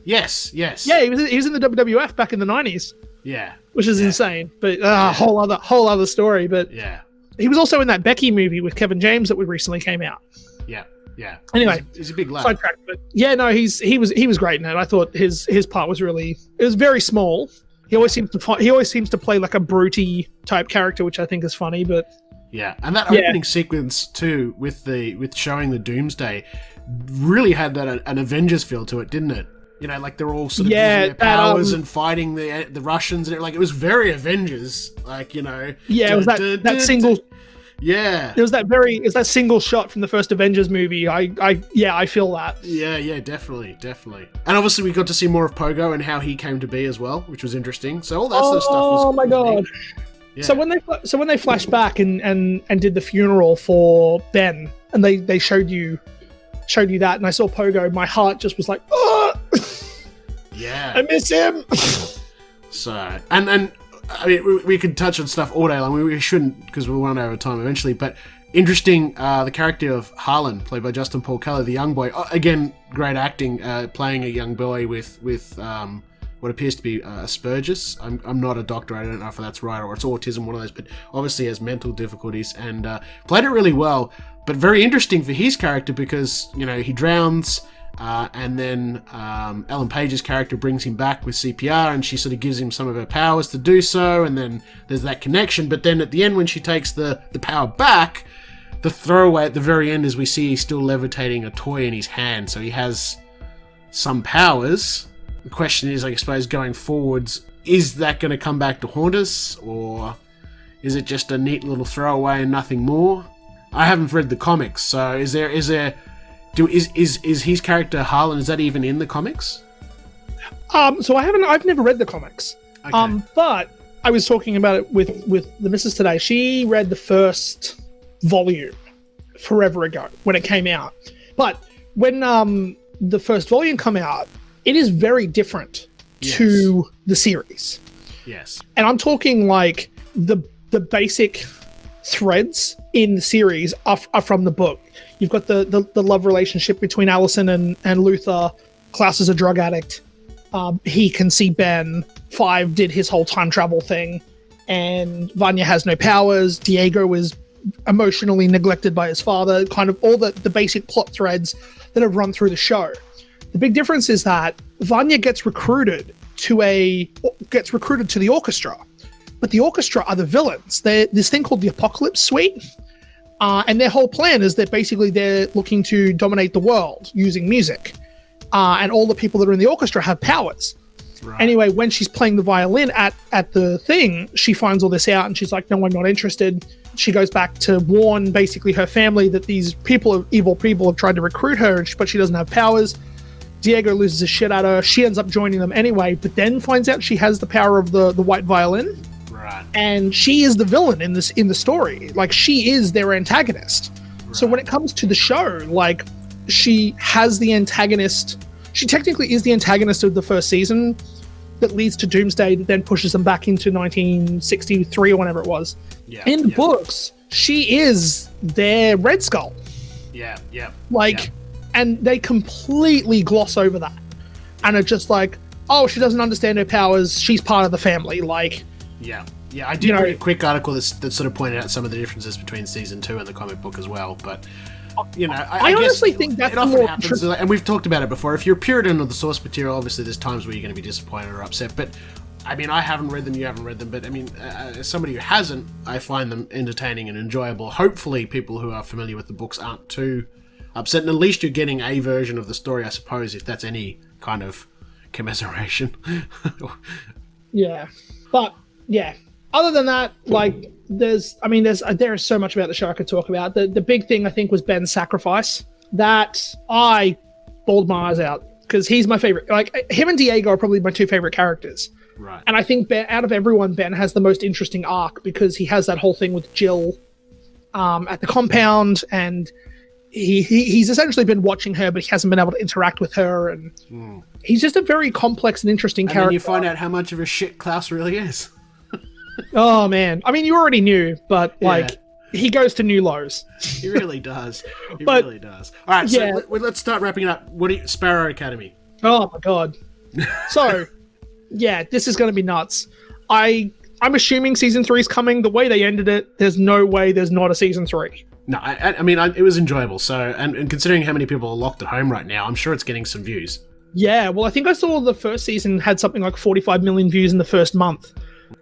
Yes. Yeah, he was in the WWF back in the 90s. Yeah, which is insane. But whole other story. But yeah, he was also in that Becky movie with Kevin James that recently came out. Yeah. Anyway, he's a big lad. Sidetracked, but yeah, no, he was great in it. I thought his part was very small. He always seems to play like a broody type character, which I think is funny. But yeah, and that opening sequence too, with showing the Doomsday, really had an Avengers feel to it, didn't it? You know, like they're all sort of using their powers and fighting the Russians, and it was very Avengers, like, you know. Yeah, it was that single. Yeah, there was that single shot from the first Avengers movie. I feel that. Yeah, definitely. And obviously we got to see more of Pogo and how he came to be as well, which was interesting. So all that sort of stuff was. Oh my god. Yeah. So when they flashed back and did the funeral for Ben, and they showed you that, and I saw Pogo, my heart just was like, oh, yeah, I miss him. So and I mean, we could touch on stuff all day long. We shouldn't, because we'll run out of time eventually. But interesting, the character of Harlan, played by Justin Paul Keller, the young boy. Again, great acting, playing a young boy with what appears to be Asperger's. I'm not a doctor. I don't know if that's right or it's autism, one of those. But obviously has mental difficulties, and played it really well. But very interesting for his character because, you know, he drowns. And then Ellen Page's character brings him back with CPR, and she sort of gives him some of her powers to do so, and then there's that connection. But then at the end, when she takes the power back, the throwaway at the very end is we see he's still levitating a toy in his hand, so he has some powers. The question is, I suppose, going forwards, is that going to come back to haunt us, or is it just a neat little throwaway and nothing more? I haven't read the comics, so is his character Harlan, is that even in the comics? So I've never read the comics. Okay. But I was talking about it with the missus today. She read the first volume forever ago when it came out. But when the first volume come out, it is very different to the series. Yes. And I'm talking like the basic threads in the series are from the book. You've got the love relationship between Allison and Luther. Klaus is a drug addict. He can see Ben. Five did his whole time travel thing. And Vanya has no powers. Diego is emotionally neglected by his father. Kind of all the basic plot threads that have run through the show. The big difference is that Vanya gets recruited to the orchestra. But the orchestra are the villains. They're this thing called the Apocalypse Suite. And their whole plan is that basically they're looking to dominate the world using music. And all the people that are in the orchestra have powers. Right. Anyway, when she's playing the violin at the thing, she finds all this out and she's like, no, I'm not interested. She goes back to warn basically her family that these evil people have tried to recruit her, but she doesn't have powers. Diego loses his shit at her. She ends up joining them anyway, but then finds out she has the power of the white violin. Right. And she is the villain in the story. Like, she is their antagonist. Right. So when it comes to the show, like, she has the antagonist. She technically is the antagonist of the first season that leads to Doomsday, that then pushes them back into 1963 or whenever it was. Yeah, in the books, she is their Red Skull. Yeah. And they completely gloss over that. And are just like, oh, she doesn't understand her powers. She's part of the family. Like, yeah. I did read a quick article that sort of pointed out some of the differences between season 2 and the comic book as well. But, I honestly think that's it often happens. And we've talked about it before. If you're a Puritan of the source material, obviously there's times where you're going to be disappointed or upset. But, I mean, I haven't read them, you haven't read them. But, I mean, as somebody who hasn't, I find them entertaining and enjoyable. Hopefully people who are familiar with the books aren't too upset. And at least you're getting a version of the story, I suppose, if that's any kind of commiseration. Yeah. But, yeah. Other than that, like, there is so much about the show I could talk about. The big thing, I think, was Ben's sacrifice. That I bawled my eyes out because he's my favorite. Like, him and Diego are probably my two favorite characters. Right. And I think out of everyone, Ben has the most interesting arc because he has that whole thing with Jill at the compound, and he's essentially been watching her, but he hasn't been able to interact with her, and he's just a very complex and interesting character. And then you find out how much of a shit Klaus really is. Oh man, I mean, you already knew, but he goes to new lows. He really does. Really does. All right, so let's start wrapping it up. Sparrow Academy? Oh my god. So, yeah, this is going to be nuts. I'm assuming season 3 is coming. The way they ended it, there's no way there's not a season 3. No, I mean, it was enjoyable. So, and considering how many people are locked at home right now, I'm sure it's getting some views. Yeah, well, I think I saw the first season had something like 45 million views in the first month.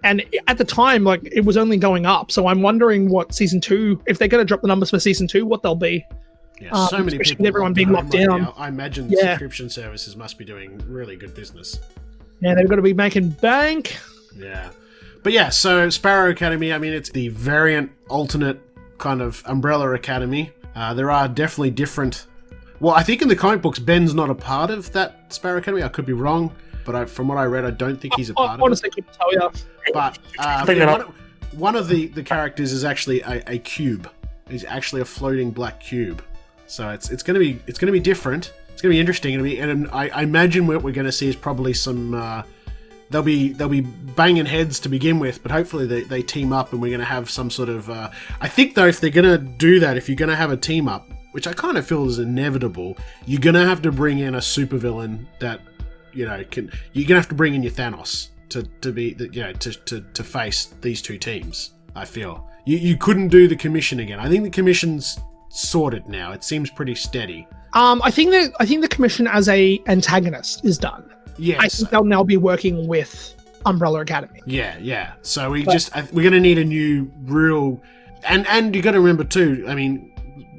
And at the time, like, it was only going up. So I'm wondering what season 2, if they're going to drop the numbers for season 2, what they'll be. Yeah, so many people. With everyone being locked down. Now. I imagine subscription services must be doing really good business. Yeah, they've got to be making bank. Yeah. But yeah, so Sparrow Academy, I mean, it's the variant, alternate kind of Umbrella Academy. There are definitely different... Well, I think in the comic books, Ben's not a part of that Sparrow Academy. I could be wrong, but from what I read, I don't think he's a part of it. Honestly, I couldn't tell you. But one of the characters is actually a cube. He's actually a floating black cube. So it's gonna be different. It's gonna be interesting. And I imagine what we're gonna see is probably some. They'll be banging heads to begin with, but hopefully they team up, and we're gonna have some sort of. I think though, if they're gonna do that, if you're gonna have a team up, which I kind of feel is inevitable, you're gonna have to bring in a supervillain that you're gonna have to bring in your Thanos to face these two teams. I feel you couldn't do the Commission again. I think the Commission's sorted now. It seems pretty steady. I think the Commission as a antagonist is done. Yes. I think they'll now be working with Umbrella Academy. Yeah. So we're going to need a new real, and you got to remember too. I mean,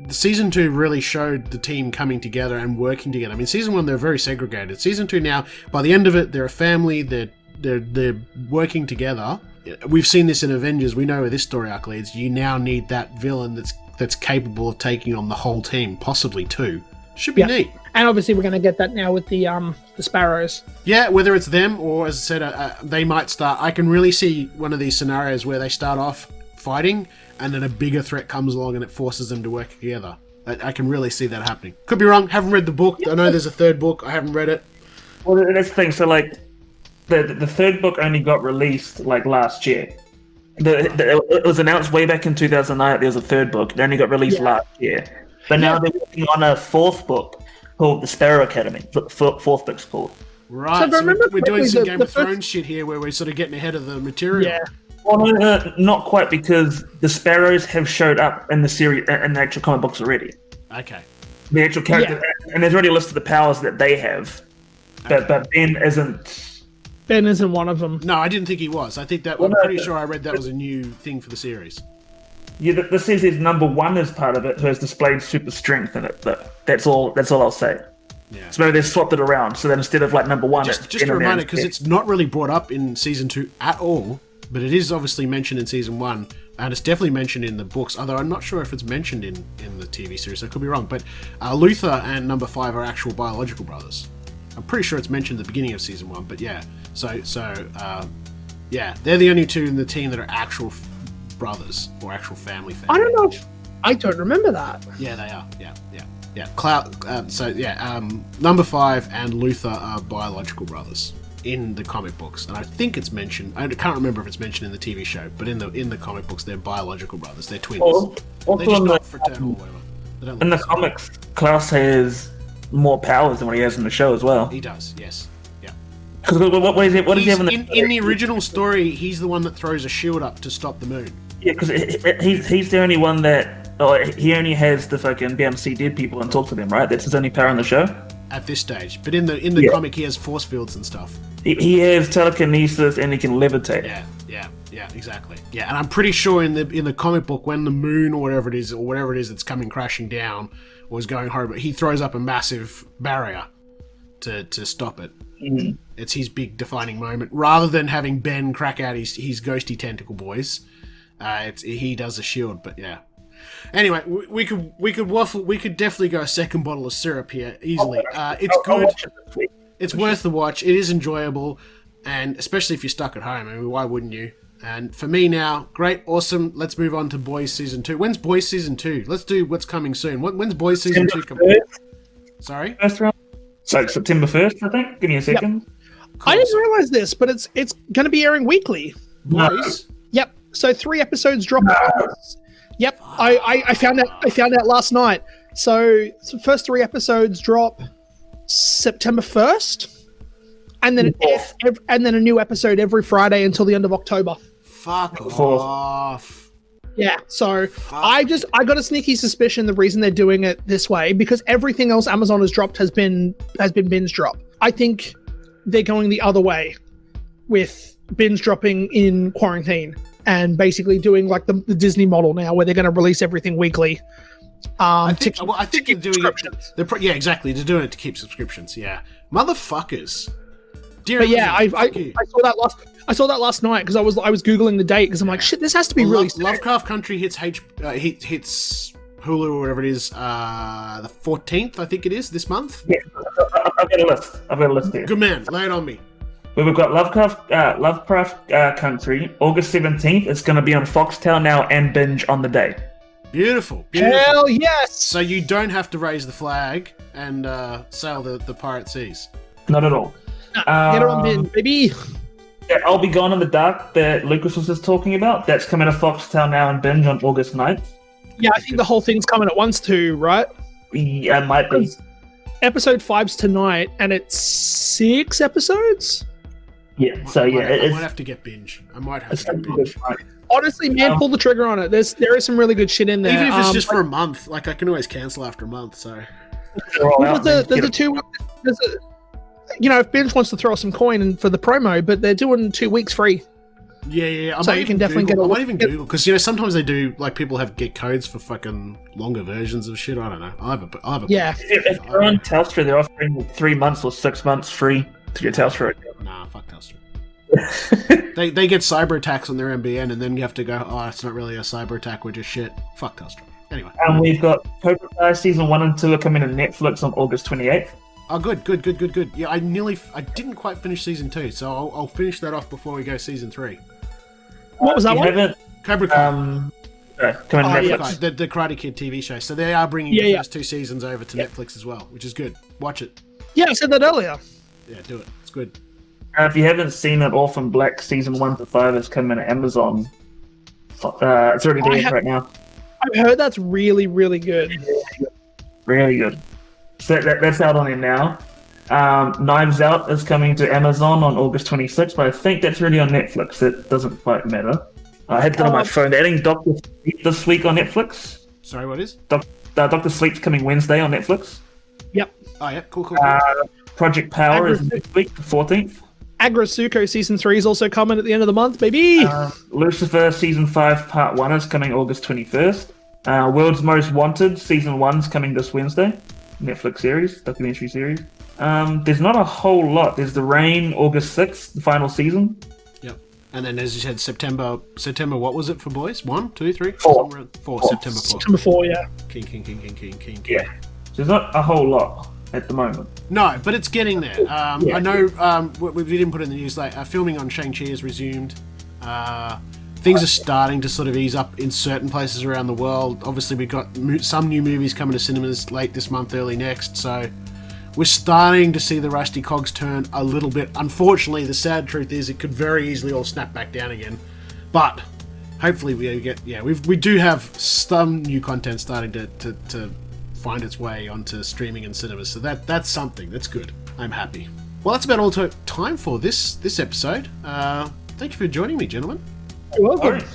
season 2 really showed the team coming together and working together. I mean, season 1 they're very segregated. Season 2 now, by the end of it, they're a family. They're working together. We've seen this in Avengers. We know where this story arc leads. You now need that villain that's capable of taking on the whole team, possibly 2. Should be neat. And obviously we're going to get that now with the Sparrows. Yeah, whether it's them or, as I said, they might start. I can really see one of these scenarios where they start off fighting and then a bigger threat comes along and it forces them to work together. I can really see that happening. Could be wrong. Haven't read the book. I know there's a 3rd book. I haven't read it. Well, that's the thing. So, like, the 3rd book only got released, like, last year. It was announced way back in 2009 that there was a 3rd book. It only got released last year. But now they're working on a 4th book called The Sparrow Academy. That's what the 4th book's called. Right, so we're doing some Game of Thrones shit here where we're sort of getting ahead of the material. Yeah. Well, no, not quite, because the Sparrows have showed up in the series, in the actual comic books already. Okay. The actual character, and there's already a list of the powers that they have, but Ben isn't. Ben isn't one of them. No, I didn't think he was. I think that I'm pretty sure I read that was a new thing for the series. Yeah, this says his number 1 is part of it, who has displayed super strength in it. But that's all I'll say. Yeah. So maybe they swapped it around. So then instead of like number 1, just a reminder, because it's not really brought up in season 2 at all, but it is obviously mentioned in season 1, and it's definitely mentioned in the books. Although I'm not sure if it's mentioned in the TV series. I could be wrong. But Luther and number 5 are actual biological brothers. I'm pretty sure it's mentioned at the beginning of season 1. But yeah, so they're the only 2 in the team that are actual brothers or actual family. I don't know. I don't remember that. Yeah, they are. Yeah. Number 5 and Luther are biological brothers in the comic books, and I think it's mentioned. I can't remember if it's mentioned in the TV show, but in the comic books, they're biological brothers. They're twins. They're just not fraternal or whatever. In the comics, Klaus has more powers than what he has in the show as well. He does. Yes. Because what does he have in the original story? He's the one that throws a shield up to stop the moon. Yeah, because he's the only one that he only has the fucking be able to see dead people and talk to them, right? That's his only power in the show at this stage. But in the comic, he has force fields and stuff. He has telekinesis and he can levitate. Yeah, exactly. Yeah, and I'm pretty sure in the comic book, when the moon or whatever it is that's coming crashing down or is going horrible, he throws up a massive barrier to stop it. Mm-hmm. It's his big defining moment. Rather than having Ben crack out his ghosty tentacle boys, he does a shield. But yeah. Anyway, we could waffle. We could definitely go a second bottle of syrup here easily. It's good. It's worth the watch. It is enjoyable, and especially if you're stuck at home. I mean, why wouldn't you? And for me now, great, awesome. Let's move on to Boys Season 2. When's Boys Season 2? Let's do what's coming soon. When's Boys Season 2 coming? Sorry? First round. So September 1st, I think. Give me a second. Yep. I didn't realize this, but it's going to be airing weekly. Boys? Yep. So 3 episodes drop. Yep. I found out last night. So the first 3 episodes drop September 1st. And then a new episode every Friday until the end of October. Fuck off. Yeah, so I got a sneaky suspicion the reason they're doing it this way, because everything else Amazon has dropped has been binge drop. I think they're going the other way with binge dropping in quarantine and basically doing like the Disney model now, where they're going to release everything weekly. I think they're doing it. Yeah, exactly. They're doing it to keep subscriptions. Yeah, motherfuckers. But yeah, I saw that last night because I was googling the date because I'm like, shit, this has to be really soon. Lovecraft Country hits hits Hulu or whatever it is the 14th, I think it is, this month. Yeah, I've got a list here. Good man, lay it on me. We've got Lovecraft Country, August 17th. It's going to be on Foxtel now and binge on the day. Beautiful. Hell yes! So you don't have to raise the flag and sail the pirate seas. Not at all. Get her on binge, baby. Yeah, I'll Be Gone in the Dark that Lucas was just talking about. That's coming to Foxtel now and binge on August 9th. Yeah, I think the whole thing's coming at once too, right? Yeah, it might be. Episode 5's tonight, and it's 6 episodes? Yeah, so I might have to get binge. I might have to get binge. Honestly, man, pull the trigger on it. There is some really good shit in there. Even if it's just for a month, like I can always cancel after a month, so... if binge wants to throw some coin in for the promo, but they're doing 2 weeks free. Yeah. So you can definitely get. I might even Google because sometimes they do like people get codes for fucking longer versions of shit. I don't know. I'll have a yeah. If you're on Telstra, they're offering 3 months or 6 months free to get Telstra. Nah, fuck Telstra. they get cyber attacks on their MBN, and then you have to go. Oh, it's not really a cyber attack. We're just shit. Fuck Telstra. Anyway. And we've got Cobra Kai season 1 and 2 are coming to Netflix on August 28th. Oh, good. Yeah, I didn't quite finish season 2, so I'll finish that off before we go season 3. What was that one? Cobra Kai. Coming to Netflix. The Karate Kid TV show. So they are bringing the first 2 seasons over to Netflix as well, which is good. Watch it. Yeah, I said that earlier. Yeah, do it. It's good. If you haven't seen it, Orphan Black season 1 to 5 is coming to Amazon. It's already there right now. I've heard that's really, really good. Really good. So that's out on it now. Knives Out is coming to Amazon on August 26th, but I think that's already on Netflix. It doesn't quite matter. I had that on my phone. They're adding Doctor Sleep this week on Netflix. Sorry, what is? Doctor Sleep's coming Wednesday on Netflix. Yep. Oh, yeah. Cool. Project Power is next week, the 14th. Agrasuko Season 3 is also coming at the end of the month, baby! Lucifer Season 5 Part 1 is coming August 21st. World's Most Wanted Season 1 is coming this Wednesday. Netflix series, documentary series. There's not a whole lot. There's The Rain, August 6th, the final season. Yep. And then, as you said, September, what was it for boys? 1, 2, 3? 4. September 4. September 4, yeah. King. Yeah. There's not a whole lot at the moment. No, but it's getting there. I know we didn't put it in the news, like filming on Shang-Chi has resumed. Things are starting to sort of ease up in certain places around the world. Obviously, we've got some new movies coming to cinemas late this month, early next, so we're starting to see the rusty cogs turn a little bit. Unfortunately, the sad truth is it could very easily all snap back down again. But hopefully we do have some new content starting to find its way onto streaming and cinemas, so that's something. That's good. I'm happy. Well, that's about all time for this episode. Thank you for joining me, gentlemen. You're welcome.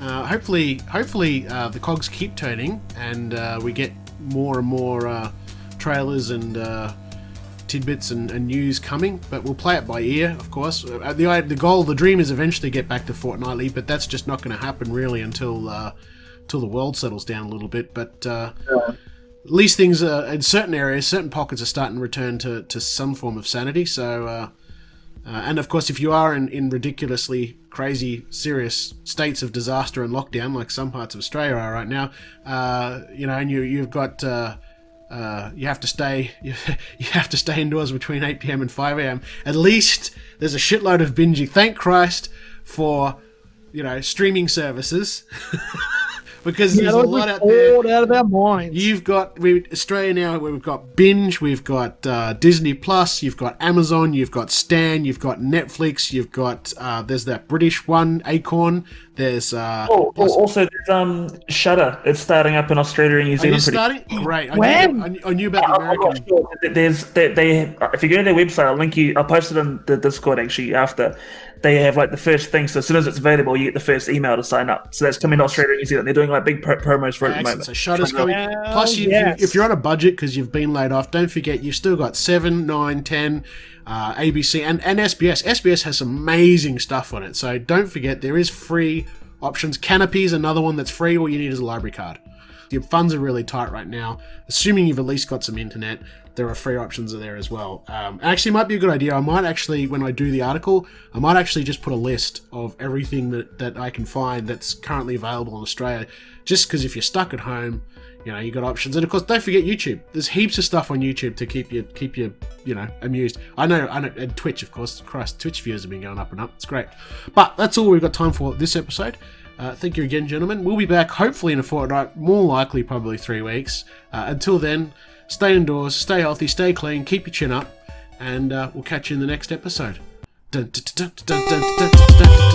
Hopefully, the cogs keep turning, and we get more and more trailers and tidbits and news coming. But we'll play it by ear, of course. The dream is eventually get back to fortnightly, but that's just not going to happen really until the world settles down a little bit. But at least things in certain areas, certain pockets are starting to return to some form of sanity. So. And of course, if you are in ridiculously crazy, serious states of disaster and lockdown, like some parts of Australia are right now, and you've got you have to stay indoors between 8 p.m. and 5 a.m. At least there's a shitload of binging. Thank Christ for streaming services. Because there's a those lot were out there. bored out of our minds. You've got Australia now, where we've got Binge, we've got Disney Plus, you've got Amazon, you've got Stan, you've got Netflix, you've got there's that British one, Acorn. There's also there's Shudder. It's starting up in Australia and New are you Zealand. starting? Great. I When? knew about the I'm not American. sure. They if you go to their website, I'll link you. I'll post it in the Discord actually after. They have like the first thing, so as soon as it's available, you get the first email to sign up. So that's coming to Australia and New Zealand. They're doing like big promos for it at the Excellent. moment. So Shudder's coming. Plus, yes. if you're on a budget because you've been laid off, don't forget you've still got 7, 9, 10, ABC, and SBS. SBS has some amazing stuff on it. So don't forget there is free options. Canopy's another one that's free. All you need is a library card. Your funds are really tight right now. Assuming you've at least got some internet, there are free options there as well. Actually, might be a good idea. I might actually, when I do the article, I might actually just put a list of everything that I can find that's currently available in Australia. Just because if you're stuck at home, you got options. And of course, don't forget YouTube. There's heaps of stuff on YouTube to keep you amused. I know, and Twitch, of course. Christ, Twitch views have been going up and up. It's great. But that's all we've got time for this episode. Thank you again, gentlemen. We'll be back hopefully in a fortnight, more likely probably 3 weeks. Until then, stay indoors, stay healthy, stay clean, keep your chin up, and we'll catch you in the next episode. Dun, dun, dun, dun, dun, dun, dun, dun, dun.